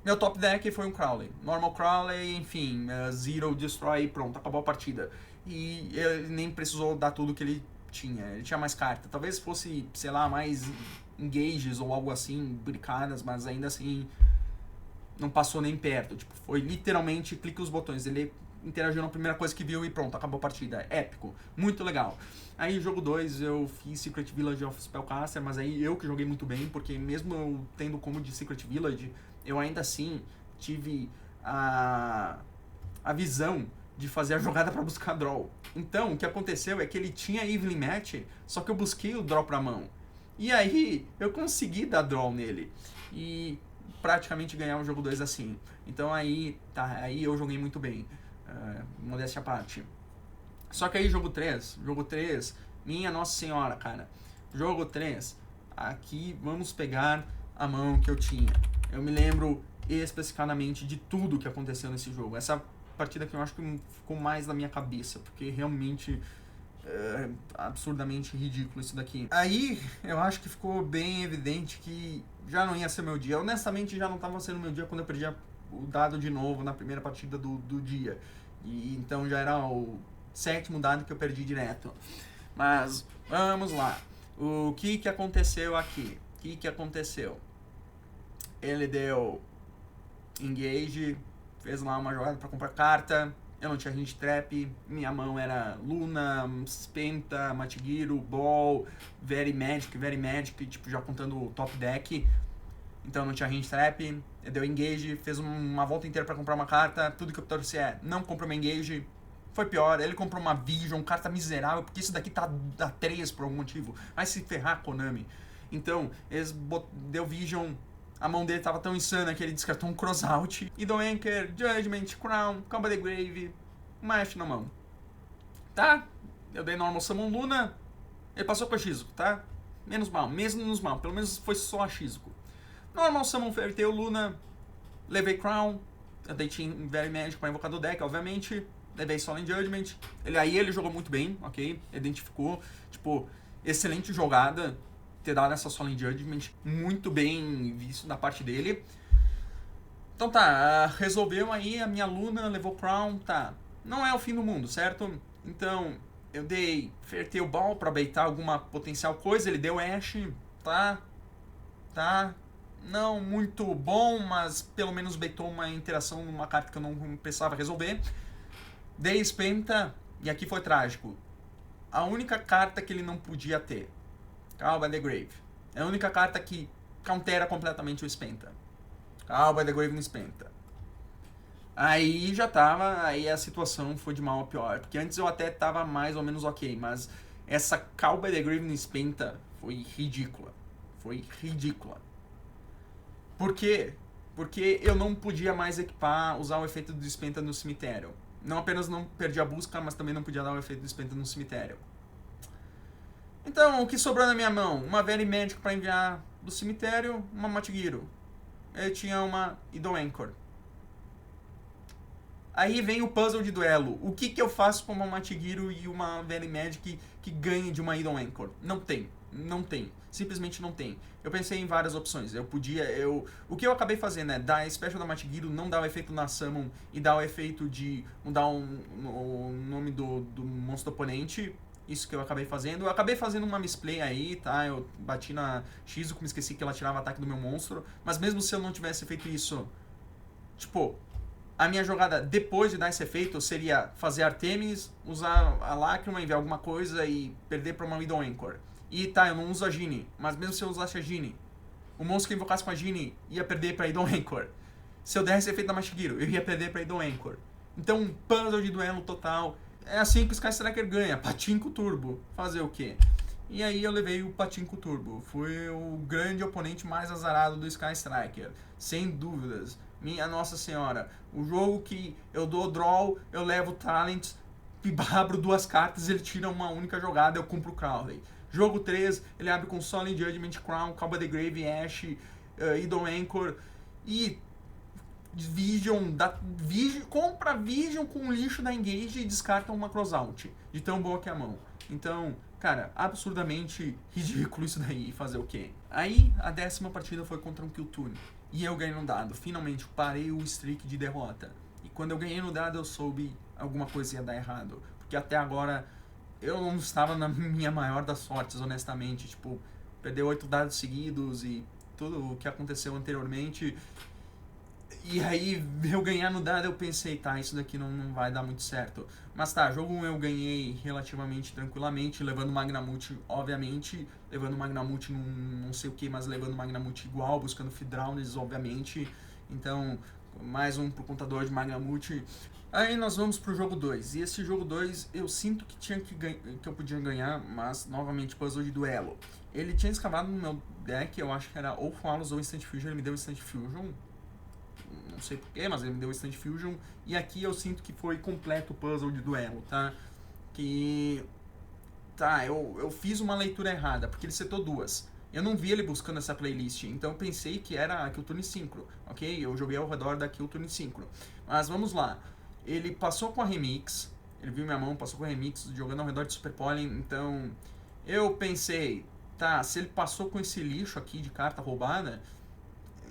Meu top deck foi um Crowley, Normal Crowley, enfim, Zero, Destroy, pronto, acabou a partida. E ele nem precisou dar tudo que ele tinha mais carta. Talvez fosse, sei lá, mais engages ou algo assim, bricadas, mas ainda assim não passou nem perto. Tipo, foi literalmente clique os botões. Ele interagiu na primeira coisa que viu e pronto, acabou a partida. Épico. Muito legal. Aí, jogo 2, eu fiz Secret Village of Spellcaster, mas aí eu que joguei muito bem, porque mesmo eu tendo como de Secret Village, eu ainda assim tive a visão de fazer a jogada para buscar draw. Então, o que aconteceu é que ele tinha Evelyn Match, só que eu busquei o draw pra mão. E aí, eu consegui dar draw nele. E praticamente ganhar o jogo 2 assim. Então aí, tá, aí eu joguei muito bem. Modéstia à parte. Só que aí jogo 3, minha Nossa Senhora, cara. Jogo 3, aqui vamos pegar a mão que eu tinha. Eu me lembro especificadamente de tudo que aconteceu nesse jogo. Essa partida que eu acho que ficou mais na minha cabeça, porque realmente é absurdamente ridículo isso daqui. Aí eu acho que ficou bem evidente que já não ia ser meu dia. Honestamente, já não estava sendo meu dia quando eu perdi o dado de novo na primeira partida do dia. E então já era o 7º dado que eu perdi direto. Mas vamos lá. O que aconteceu aqui? O que aconteceu? Ele deu engage, fez lá uma jogada para comprar carta. Eu não tinha hint trap, minha mão era Luna, Spenta, Matigiru, Ball, Very Magic, tipo, já contando o top deck. Então não tinha hint trap, deu engage, fez uma volta inteira pra comprar uma carta, tudo que eu torci não comprou uma engage. Foi pior, ele comprou uma Vision, carta miserável, porque isso daqui tá a 3 por algum motivo. Vai se ferrar, Konami. Então, deu Vision, a mão dele tava tão insana que ele descartou um crossout. Idol Anchor, Judgment, Crown, Combat the Grave, uma F na mão. Tá? Eu dei Normal Summon Luna, ele passou com a Shizuko, tá? Menos mal, pelo menos foi só a Shizuko. Normal Summon Fairy Tail Luna, levei Crown, eu dei Team Very Magic pra invocar do deck, obviamente. Levei Solemn Judgment, ele jogou muito bem, ok? Identificou, tipo, excelente jogada, ter dado essa Solemn Judgment, muito bem visto da parte dele. Então tá, resolveu aí, a minha Luna levou Crown, tá. Não é o fim do mundo, certo? Então, eu dei Fairy Tail Ball pra baitar alguma potencial coisa, ele deu Ash, tá? Não muito bom, mas pelo menos baitou uma interação numa carta que eu não precisava resolver. Dei Spenta, e aqui foi trágico. A única carta que ele não podia ter, Call by the Grave. É a única carta que countera completamente o Spenta. Call by the Grave no Spenta. Aí já tava, aí a situação foi de mal a pior. Porque antes eu até tava mais ou menos ok, mas essa Call by the Grave no Spenta foi ridícula. Por quê? Porque eu não podia mais usar o efeito do Spenta no cemitério. Não apenas não perdi a busca, mas também não podia dar o efeito do Spenta no cemitério. Então, o que sobrou na minha mão? Uma Very Magic para enviar do cemitério, uma Matigiru. Eu tinha uma Idol Anchor. Aí vem o puzzle de duelo. O que eu faço com uma Machigiro e uma Very Magic que ganhe de uma Idol Anchor? Não tem. Não tem. Simplesmente não tem. Eu pensei em várias opções. O que eu acabei fazendo é dar a Special da Machigiro, não dar o efeito na Summon e dar o efeito de mudar o nome do monstro oponente. Isso que eu acabei fazendo. Eu acabei fazendo uma misplay aí, tá? Eu bati na Shizuku, me esqueci que ela tirava ataque do meu monstro. Mas mesmo se eu não tivesse feito isso, tipo, a minha jogada depois de dar esse efeito seria fazer Artemis, usar a Lágrima, enviar alguma coisa e perder pra uma Idol Anchor. E tá, eu não uso a Genie, mas mesmo se eu usasse a Genie, o monstro que eu invocasse com a Genie ia perder pra Idol Anchor. Se eu desse efeito da Machigiro, eu ia perder pra Idol Anchor. Então, um puzzle de duelo total. É assim que o Sky Striker ganha, Pachinko Turbo. Fazer o quê? E aí eu levei o Pachinko Turbo. Foi o grande oponente mais azarado do Sky Striker. Sem dúvidas. Minha Nossa Senhora. O jogo que eu dou draw, eu levo talent, abro 2 cartas, ele tira uma única jogada, eu compro o Crowley. Jogo 3, ele abre com Solemn Judgment, Crown, Cobra the Grave, Ash, Idol Anchor e compra Vision com o lixo da Engage e descarta uma Crossout. De tão boa que é a mão. Então, cara, absurdamente ridículo isso daí. Fazer o quê? Aí, a 10ª partida foi contra um Killtune. E eu ganhei no dado. Finalmente, parei o streak de derrota. E quando eu ganhei no dado, eu soube alguma coisa ia dar errado. Porque até agora, eu não estava na minha maior das sortes, honestamente. Tipo, perder 8 dados seguidos e tudo o que aconteceu anteriormente. E aí, eu ganhar no dado, eu pensei, tá, isso daqui não vai dar muito certo. Mas tá, jogo 1 eu ganhei relativamente tranquilamente, levando Magnamute, obviamente, levando Magnamute não sei o que, mas levando Magnamute igual, buscando Fidrowns, obviamente. Então, mais um pro contador de Magnamute. Aí nós vamos pro jogo 2, e esse jogo 2 eu sinto que eu podia ganhar, mas novamente puzzle de duelo. Ele tinha escavado no meu deck, eu acho que era ou Flawless ou Instant Fusion, ele me deu Instant Fusion. Não sei porquê, mas ele me deu Instant Fusion. E aqui eu sinto que foi completo o puzzle de duelo, tá? Eu fiz uma leitura errada, porque ele setou 2. Eu não vi ele buscando essa playlist, então eu pensei que era a Killtune Synchro, ok? Eu joguei ao redor da Killtune Synchro. Mas vamos lá. Ele passou com a Remix, ele viu minha mão, passou com a Remix, jogando ao redor de Super Pollen, então eu pensei, tá, se ele passou com esse lixo aqui de carta roubada,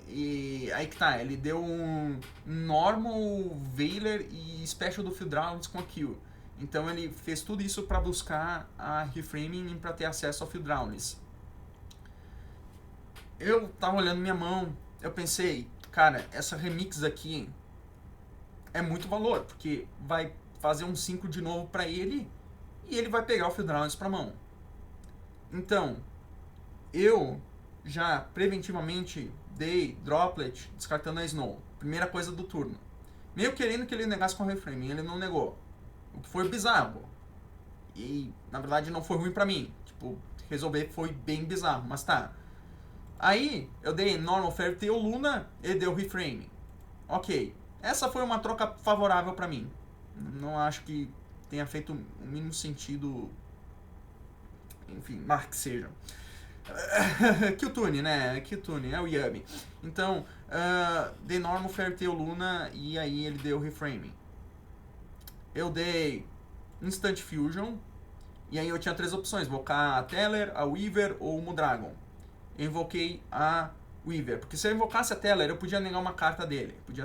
e aí que tá, ele deu um Normal, Veiler e Special do Fidrowns com a Kill. Então ele fez tudo isso pra buscar a Reframing e pra ter acesso ao Fidrowns. Eu tava olhando minha mão, eu pensei, cara, essa Remix aqui é muito valor, porque vai fazer um 5 de novo pra ele e ele vai pegar o Fidrowns pra mão. Então, eu já preventivamente dei Droplet descartando a Snow. Primeira coisa do turno. Meio querendo que ele negasse com o Reframing, ele não negou. O que foi bizarro. E, na verdade, não foi ruim pra mim. Tipo, resolver foi bem bizarro, mas tá. Aí, eu dei Normal Fairytale Luna, ele deu Reframing. Ok. Essa foi uma troca favorável pra mim. Não acho que tenha feito o mínimo sentido. Enfim, mas que seja. Killtune, né? Killtune, é o Yami. Então, dei Normal Fairytale Luna e aí ele deu Reframing. Eu dei Instant Fusion e aí eu tinha 3 opções: invocar a Teller, a Weaver ou o Mudragon. Eu invoquei a Weaver, porque se eu invocasse a Teller, eu podia negar uma carta dele, podia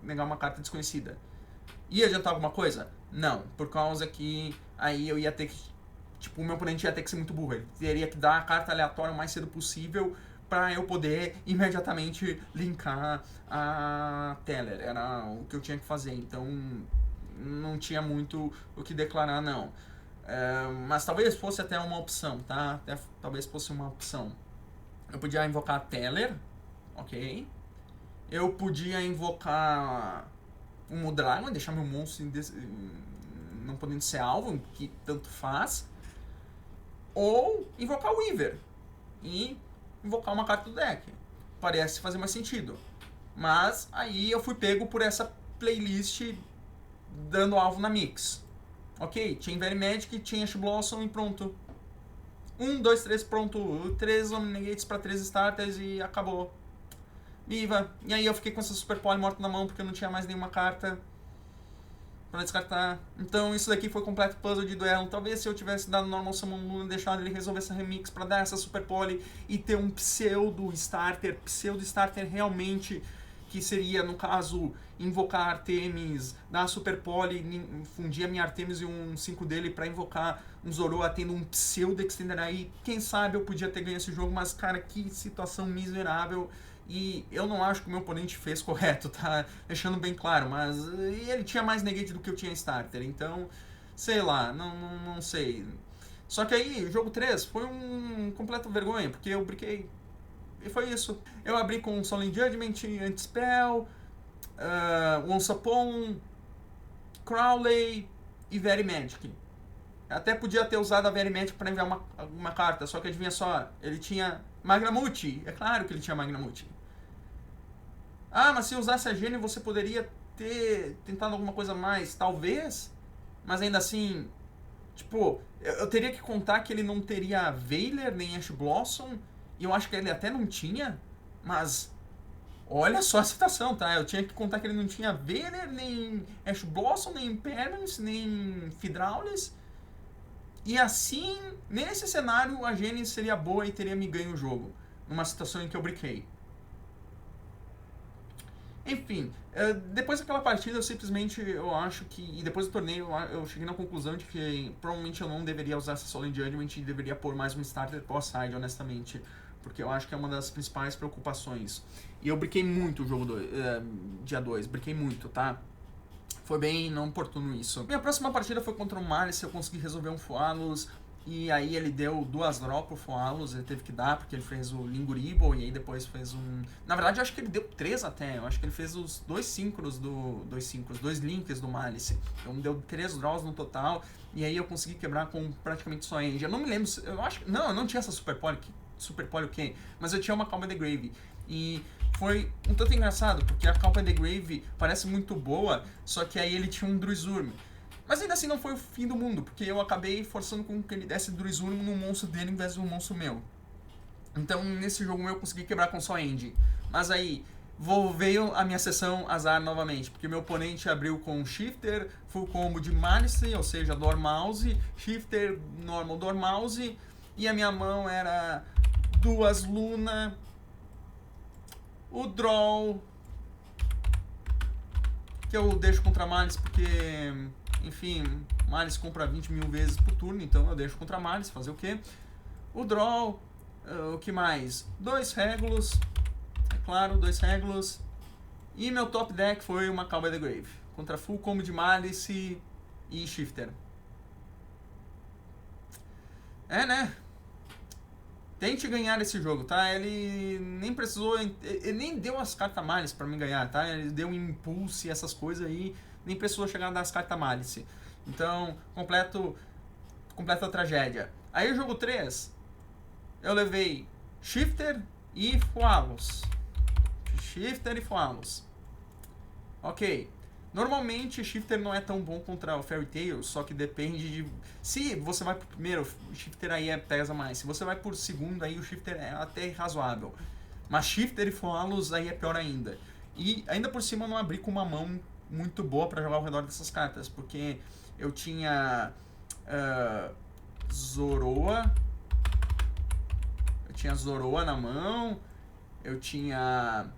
negar uma carta desconhecida. Ia adiantar alguma coisa? Não, por causa que aí eu ia ter que, tipo, o meu oponente ia ter que ser muito burro. Ele teria que dar a carta aleatória o mais cedo possível pra eu poder imediatamente linkar a Teller. Era o que eu tinha que fazer. Então, não tinha muito o que declarar, não. Mas talvez fosse até uma opção, tá? Talvez fosse uma opção. Eu podia invocar a Teller, ok? Eu podia invocar um Mudragon, deixar meu monstro não podendo ser alvo, que tanto faz. Ou invocar o Weaver e invocar uma carta do deck. Parece fazer mais sentido. Mas aí eu fui pego por essa playlist dando alvo na mix. Ok, Chain Very Magic, Chain Ash Blossom e pronto. 1, 2, 3, pronto. 3 Omnigates pra 3 starters e acabou. Viva! E aí eu fiquei com essa Super Poly morta na mão porque eu não tinha mais nenhuma carta. pra descartar. Então isso daqui foi completo puzzle de duelo. Talvez se eu tivesse dado normal summon Luna e deixado ele resolver essa remix pra dar essa super poly e ter um pseudo starter realmente, que seria, no caso, invocar Artemis, dar a super poly, fundir a minha Artemis e um 5 dele pra invocar um Zoroa tendo um pseudo extender aí. Quem sabe eu podia ter ganho esse jogo, mas cara, que situação miserável. E eu não acho que o meu oponente fez correto, tá? Deixando bem claro, mas ele tinha mais negate do que eu tinha starter, então, sei lá, não sei. Só que aí, jogo 3 foi um completo vergonha, porque eu brinquei. E foi isso. Eu abri com Solemn Judgment, Anti-Spell, Once Upon, Crowley e Very Magic. Até podia ter usado a Very Magic pra enviar uma carta, só que adivinha só, ele tinha Magnamute. É claro que ele tinha Magnamute. Ah, mas se usasse a Gênio você poderia ter tentado alguma coisa mais, talvez, mas ainda assim, tipo, eu teria que contar que ele não teria Veiler nem Ash Blossom, e eu acho que ele até não tinha, mas olha só a citação, tá? Eu tinha que contar que ele não tinha Veiler, nem Ash Blossom, nem Impermanence, nem Fidraulis, e assim, nesse cenário, a Gênio seria boa e teria me ganho o jogo, numa situação em que eu brinquei. Enfim, depois daquela partida eu acho que, e depois do torneio eu cheguei na conclusão de que provavelmente eu não deveria usar essa Solemn Judgment e deveria pôr mais um starter pós-side, honestamente, porque eu acho que é uma das principais preocupações. E eu brinquei muito o jogo dia 2, brinquei muito, tá? Foi bem não oportuno isso. Minha próxima partida foi contra o Malice, eu consegui resolver um Foalos, e aí ele deu 2 draw pro Foalos, ele teve que dar, porque ele fez o Linguribo, e aí depois fez um... Na verdade, eu acho que ele deu 3 até, eu acho que ele fez os 2 synchros os 2 links do Malice. Então deu 3 draws no total, e aí eu consegui quebrar com praticamente só End. Eu não me lembro, eu acho que... Não, eu não tinha essa Super Poly o quê? Mas eu tinha uma Calma the Grave, e... Foi um tanto engraçado, porque a Calpa the Grave parece muito boa, só que aí ele tinha um Druizurm. Mas ainda assim não foi o fim do mundo, porque eu acabei forçando com que ele desse Druizurm no monstro dele em vez do monstro meu. Então nesse jogo eu consegui quebrar com só End. Mas aí veio a minha sessão azar novamente, porque meu oponente abriu com Shifter, full combo de Malice, ou seja, Dormouse, Shifter, Normal Dormouse, e a minha mão era 2 Luna, o Draw, que eu deixo contra Malice porque, enfim, Malice compra 20 mil vezes por turno, então eu deixo contra Malice, fazer o quê? O Draw, o que mais? 2 Regulus, é claro, 2 Regulus, e meu top deck foi uma Calm by the Grave, contra full combo de Malice e Shifter. É, né? Tente ganhar esse jogo, tá? Ele nem precisou... Ele nem deu as cartas Malice pra mim ganhar, tá? Ele deu um impulso e essas coisas aí. Nem precisou chegar das cartas Malice. Então, completa tragédia. Aí o jogo 3, eu levei Shifter e Foalos. Shifter e Foalos. Ok. Normalmente, Shifter não é tão bom contra o Fairy Tail, só que depende de... Se você vai pro primeiro, o Shifter aí pesa mais. Se você vai por segundo, aí o Shifter é até razoável. Mas Shifter e Foalos aí é pior ainda. E ainda por cima eu não abri com uma mão muito boa pra jogar ao redor dessas cartas, porque eu tinha Zoroa. Eu tinha Zoroa na mão. Eu tinha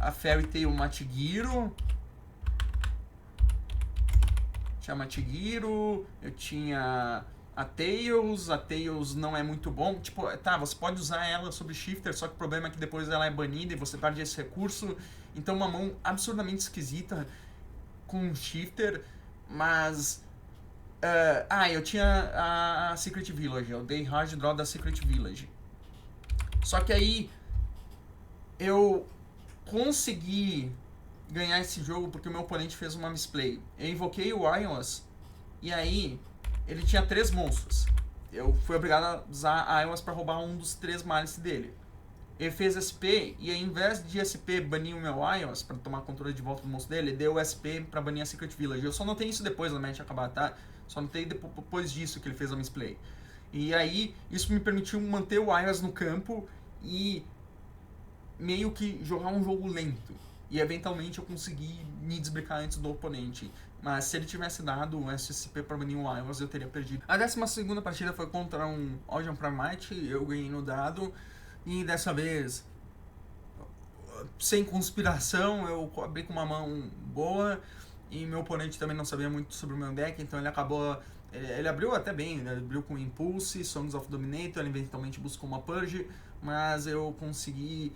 a Fairy Tail Matigiro. Tinha Matigiro, eu tinha a Tails não é muito bom. Tipo, tá, você pode usar ela sobre Shifter, só que o problema é que depois ela é banida e você perde esse recurso. Então uma mão absurdamente esquisita com Shifter, mas... eu tinha a Secret Village, eu dei hard draw da Secret Village. Só que aí eu consegui ganhar esse jogo porque o meu oponente fez uma misplay. Eu invoquei o Iowas e aí ele tinha 3 monstros. Eu fui obrigado a usar a Iowas para roubar um dos 3 Malice dele. Ele fez SP e aí, ao invés de SP banir o meu Iowas para tomar controle de volta do monstro dele, ele deu SP para banir a Secret Village. Eu só notei isso depois da match acabar, tá? Só notei depois disso que ele fez a misplay. E aí isso me permitiu manter o Iowas no campo e meio que jogar um jogo lento. e eventualmente eu consegui me desbricar antes do oponente. Mas se ele tivesse dado o SCP para banir o Iwas, eu teria perdido. A 12ª partida foi contra um Odium Primate, eu ganhei no dado, e dessa vez, sem conspiração, eu abri com uma mão boa, e meu oponente também não sabia muito sobre o meu deck, então ele acabou... Ele abriu até bem, ele abriu com Impulse, Songs of Dominator, ele eventualmente buscou uma Purge, mas eu consegui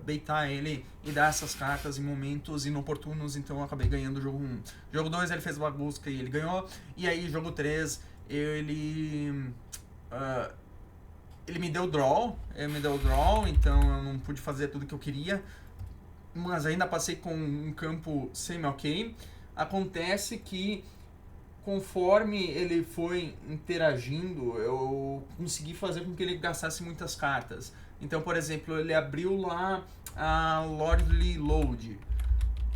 baitar ele e dar essas cartas em momentos inoportunos, então eu acabei ganhando o jogo 1. Jogo 2 ele fez uma busca e ele ganhou, e aí jogo 3 ele me deu draw, então eu não pude fazer tudo que eu queria, mas ainda passei com um campo semi-ok. Acontece que conforme ele foi interagindo, eu consegui fazer com que ele gastasse muitas cartas. Então, por exemplo, ele abriu lá a Lordly Load.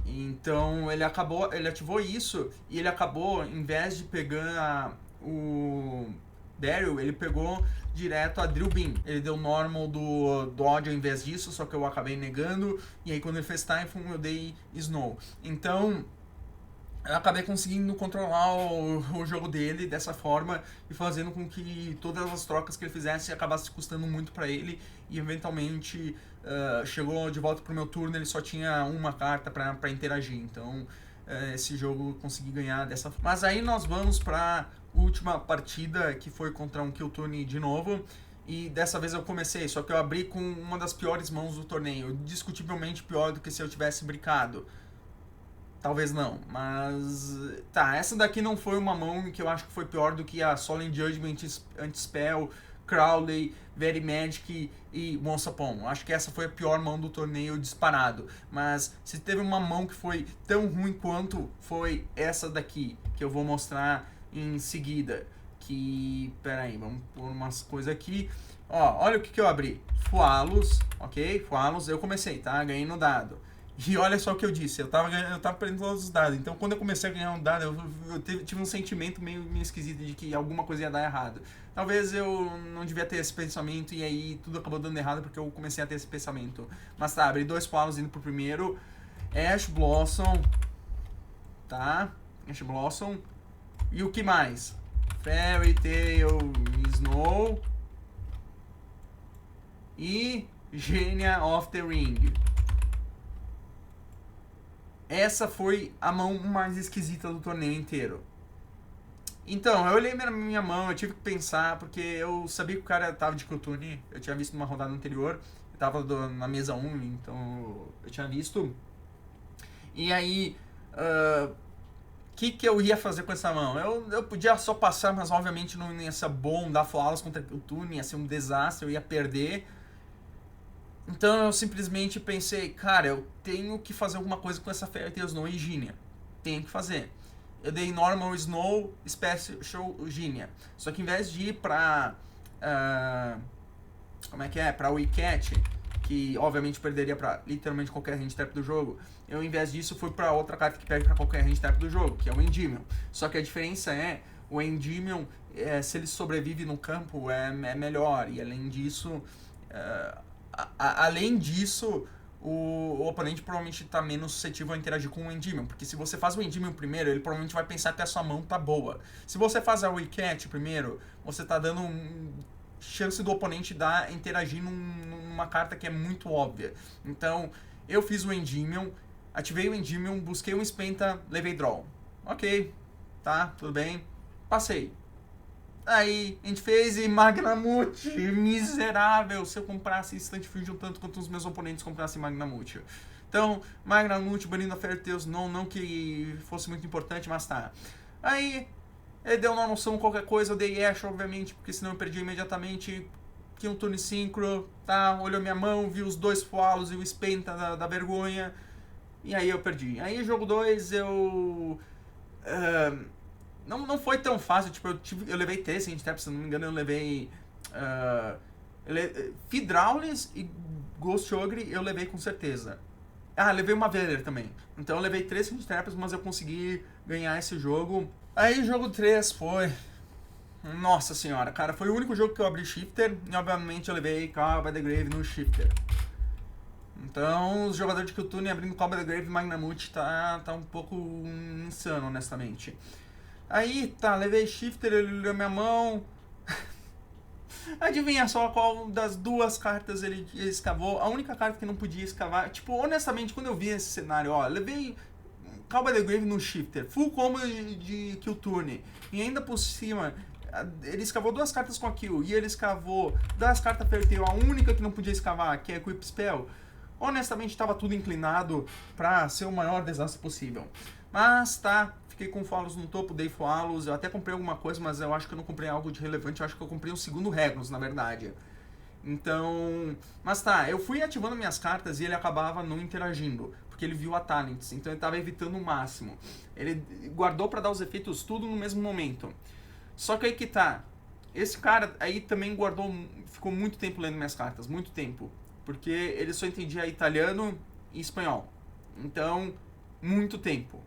Então, ele ativou isso e ele acabou, em vez de pegar o Daryl, ele pegou direto a Drill Beam. Ele deu normal do Dodge ao invés disso, só que eu acabei negando. E aí, quando ele fez Typhoon, eu dei Snow. Então, eu acabei conseguindo controlar o jogo dele dessa forma e fazendo com que todas as trocas que ele fizesse acabasse custando muito pra ele, e eventualmente chegou de volta pro meu turno, ele só tinha uma carta pra interagir, então esse jogo eu consegui ganhar dessa forma. Mas aí nós vamos pra última partida, que foi contra um Kill Tune de novo, e dessa vez eu comecei, só que eu abri com uma das piores mãos do torneio, discutivelmente pior do que se eu tivesse brincado. Talvez não, mas... Tá, essa daqui não foi uma mão que eu acho que foi pior do que a Solemn Judgment, Anti-Spell, Crowley, Very Magic e Once Upon. Acho que essa foi a pior mão do torneio disparado. Mas se teve uma mão que foi tão ruim quanto, foi essa daqui, que eu vou mostrar em seguida. Que... Pera aí, vamos pôr umas coisas aqui. Ó, olha o que eu abri. Fualos, ok? Fualos, eu comecei, tá? Ganhei no dado. E olha só o que eu disse, eu tava perdendo todos os dados. Então quando eu comecei a ganhar um dado, eu tive um sentimento meio esquisito de que alguma coisa ia dar errado. Talvez eu não devia ter esse pensamento e aí tudo acabou dando errado porque eu comecei a ter esse pensamento. Mas tá, abri 2 Fualos indo pro primeiro. Ash Blossom. Tá? Ash Blossom. E o que mais? Fairy Tail Snow. E Genia of the Ring. Essa foi a mão mais esquisita do torneio inteiro. Então, eu olhei minha mão, eu tive que pensar, porque eu sabia que o cara tava de Cthulhu, eu tinha visto numa rodada anterior, eu tava na mesa 1, então eu tinha visto. E aí, que eu ia fazer com essa mão? Eu podia só passar, mas obviamente não ia ser bom dar Flawless contra Cthulhu, ia ser um desastre, eu ia perder. Então eu simplesmente pensei, cara, eu tenho que fazer alguma coisa com essa Fairy Tail Snow e Genia. Tenho que fazer. Eu dei Normal Snow, Special Genia. Só que em vez de ir pra... como é que é? Pra Wicket, que obviamente perderia pra literalmente qualquer handicap do jogo, eu em vez disso fui pra outra carta que perde pra qualquer handicap do jogo, que é o Endymion. Só que a diferença é, o Endymion, se ele sobrevive no campo, é melhor. E além disso... além disso, o oponente provavelmente está menos suscetível a interagir com o Endymion, porque se você faz o Endymion primeiro, ele provavelmente vai pensar que a sua mão tá boa. Se você faz a Wicket primeiro, você tá dando chance do oponente interagir numa carta que é muito óbvia. Então, eu fiz o Endymion, ativei o Endymion, busquei um Spenta, levei draw. Ok, tá, tudo bem, passei. Aí a gente fez e Magnamute, miserável, se eu comprasse Instant Fusion tanto quanto os meus oponentes comprassem Magnamute. Então, Magnamute banindo a Fairy Tail, não que fosse muito importante, mas tá. Aí, ele deu normal summon qualquer coisa, eu dei Ash, obviamente, porque senão eu perdi imediatamente. Tinha um turno Synchro, tá? Olhou minha mão, viu os 2 Fualos e o Spenta da vergonha. E aí eu perdi. Aí, jogo 2, eu... Não foi tão fácil, tipo, eu levei 3 handtaps, se não me engano eu levei... Fidraulis e Ghost Ogre eu levei com certeza. Ah, levei uma Veler também. Então eu levei 3 handtaps, mas eu consegui ganhar esse jogo. Aí jogo 3 foi... Nossa senhora, cara, foi o único jogo que eu abri Shifter, e obviamente eu levei Call by the Grave no Shifter. Então, os jogadores de Q-Tune abrindo Cobra da Grave e Magnamute tá um pouco insano, honestamente. Aí, tá, levei Shifter, ele olhou minha mão. Adivinha só qual das duas cartas ele escavou? A única carta que não podia escavar. Tipo, honestamente, quando eu vi esse cenário, ó, levei Call by the Grave no Shifter, full combo de Q-Tune, e ainda por cima, ele escavou duas cartas com a Kill, e ele escavou das cartas Fairytail, a única que não podia escavar, que é Equip Spell. Honestamente, estava tudo inclinado pra ser o maior desastre possível. Mas tá, fiquei com Falos no topo, dei Falos, eu até comprei alguma coisa, mas eu acho que eu não comprei algo de relevante, eu acho que eu comprei um segundo Regnus, na verdade. Então, mas tá, eu fui ativando minhas cartas e ele acabava não interagindo, porque ele viu a Talents, então ele tava evitando o máximo. Ele guardou pra dar os efeitos tudo no mesmo momento. Só que aí que tá, esse cara aí também guardou, ficou muito tempo lendo minhas cartas, muito tempo. Porque ele só entendia italiano e espanhol. Então, muito tempo.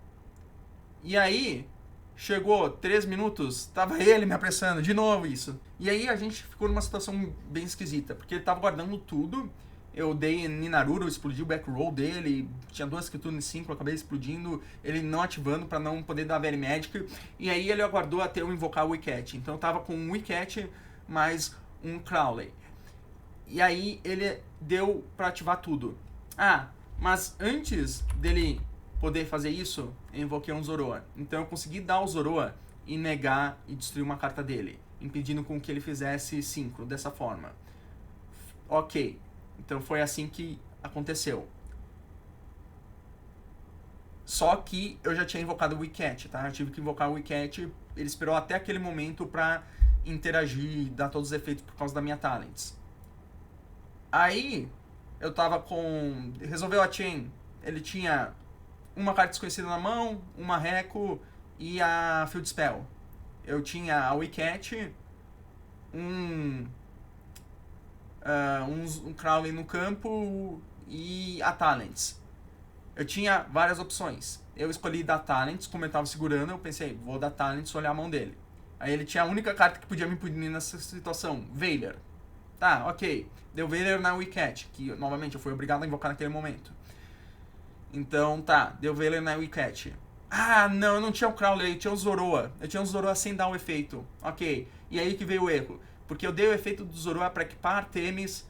E aí, chegou 3 minutos, tava ele me apressando, de novo isso. E aí a gente ficou numa situação bem esquisita, porque ele tava guardando tudo. Eu dei Ninaruro, explodi o back roll dele, tinha 2 Q-Tune 5, eu acabei explodindo, ele não ativando pra não poder dar Very Magic. E aí ele aguardou até eu invocar o Wicket. Então eu tava com um Wicket mais um Crowley. E aí ele deu pra ativar tudo. Ah, mas antes dele poder fazer isso, eu invoquei um Zoroa. Então eu consegui dar o Zoroa e negar e destruir uma carta dele, impedindo com que ele fizesse Synchro dessa forma. Ok, então foi assim que aconteceu. Só que eu já tinha invocado o Wicket, tá? Eu tive que invocar o Wicket, ele esperou até aquele momento pra interagir e dar todos os efeitos por causa da minha Talents. Aí, eu tava com... Resolveu a Chain. Ele tinha uma carta desconhecida na mão, uma Reco e a Field Spell. Eu tinha a Wicket, um Crowley no campo e a Talents. Eu tinha várias opções. Eu escolhi dar Talents, como eu tava segurando, eu pensei, vou dar Talents, olhar a mão dele. Aí ele tinha a única carta que podia me punir nessa situação, Veiler. Tá, ok. Deu Veiler na Wicket, que novamente eu fui obrigado a invocar naquele momento. Então tá, deu Veiler na Wicket. Ah, não, eu não tinha o Crowley, eu tinha o Zoroa. Eu tinha o Zoroa sem dar o efeito. Ok, e aí que veio o erro. Porque eu dei o efeito do Zoroa pra equipar Artemis,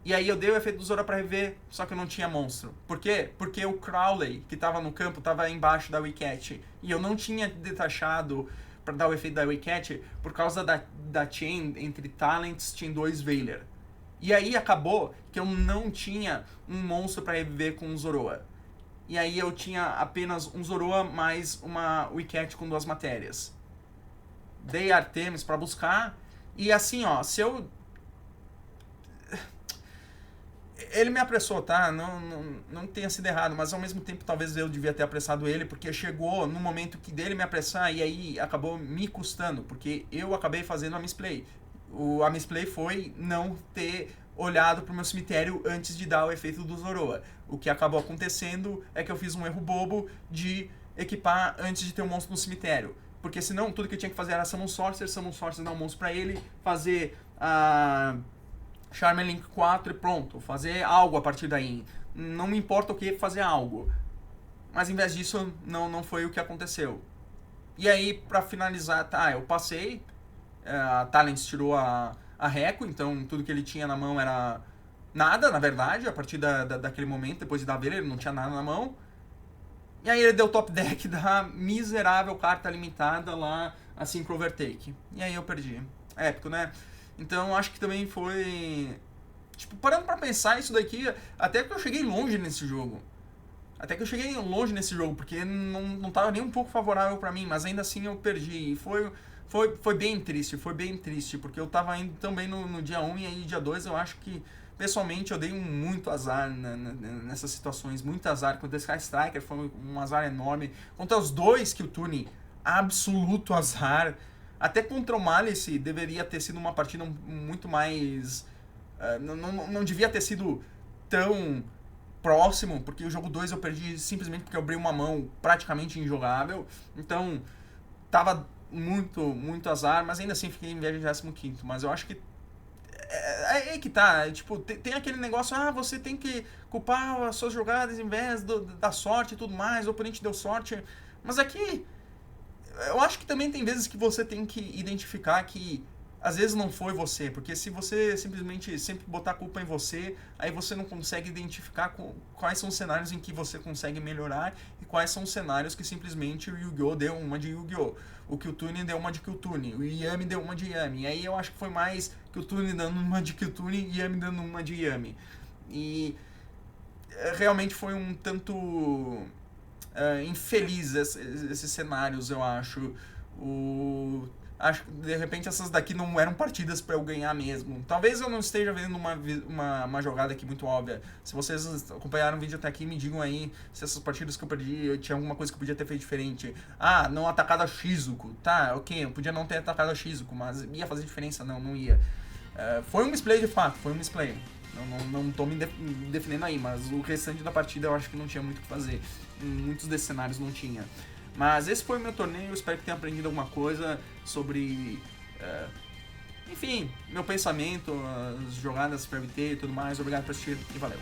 e aí eu dei o efeito do Zoroa pra rever, só que eu não tinha monstro. Por quê? Porque o Crowley, que tava no campo, tava embaixo da Wicket. E eu não tinha detachado pra dar o efeito da Wicket por causa da chain entre Talents, Chain 2 Veiler. E aí acabou que eu não tinha um monstro pra reviver com o Zoroa. E aí eu tinha apenas um Zoroa mais uma Wicket com 2 matérias. Dei Artemis pra buscar, e assim, ó, se eu... Ele me apressou, tá? Não tenha sido errado, mas ao mesmo tempo talvez eu devia ter apressado ele, porque chegou no momento que dele me apressar e aí acabou me custando, porque eu acabei fazendo a misplay. A misplay foi não ter olhado pro meu cemitério antes de dar o efeito do Zoroa. O que acabou acontecendo é que eu fiz um erro bobo de equipar antes de ter um monstro no cemitério. Porque senão tudo que eu tinha que fazer era Summon Sorcerer dar um monstro pra ele, fazer a... Charmer Link 4 e pronto, fazer algo a partir daí. Não me importa o que, fazer algo. Mas em vez disso, não foi o que aconteceu. E aí, pra finalizar, tá, eu passei, a Talents tirou a Reco, então tudo que ele tinha na mão era nada, na verdade, a partir daquele momento, depois de dar Veiler, ele não tinha nada na mão. E aí ele deu top deck da miserável carta limitada lá, a Synchro Overtake. E aí eu perdi. Épico, né? Então acho que também foi... Tipo, parando pra pensar isso daqui, até que eu cheguei longe nesse jogo. Porque não tava nem um pouco favorável pra mim, mas ainda assim eu perdi. E foi bem triste, porque eu tava indo também no dia 1 e aí dia 2 eu acho que, pessoalmente, eu dei muito azar nessas situações, muito azar. Contra esse Sky Striker foi um azar enorme. Contra os dois Q-Tune, absoluto azar. Até contra o Malice deveria ter sido uma partida muito mais... não devia ter sido tão próximo, porque o jogo 2 eu perdi simplesmente porque eu abri uma mão praticamente injogável. Então, tava muito azar, mas ainda assim fiquei em 25º. Mas eu acho que É aí que tá, tipo, tem aquele negócio, você tem que culpar as suas jogadas em vez da sorte e tudo mais, o oponente deu sorte. Mas aqui, eu acho que também tem vezes que você tem que identificar que às vezes não foi você, porque se você simplesmente sempre botar a culpa em você, aí você não consegue identificar quais são os cenários em que você consegue melhorar e quais são os cenários que simplesmente o Yu-Gi-Oh! Deu uma de Yu-Gi-Oh! O Kyutune deu uma de Kyutune, o Yami deu uma de Yami. E aí eu acho que foi mais Kyutune dando uma de Kyutune e Yami dando uma de Yami. E realmente foi um tanto infeliz esses cenários, eu acho. Acho que de repente essas daqui não eram partidas para eu ganhar mesmo. Talvez eu não esteja vendo uma jogada aqui muito óbvia. Se vocês acompanharam o vídeo até aqui, me digam aí se essas partidas que eu perdi, eu tinha alguma coisa que eu podia ter feito diferente. Não atacado a Shizuko. Tá, ok, eu podia não ter atacado a Shizuko, mas ia fazer diferença? Não, não ia. Foi um misplay de fato, foi um misplay. Não tô me defendendo aí, mas o restante da partida eu acho que não tinha muito o que fazer. Em muitos desses cenários não tinha. Mas esse foi o meu torneio, espero que tenha aprendido alguma coisa sobre, enfim, meu pensamento, as jogadas para VT e tudo mais. Obrigado por assistir e valeu!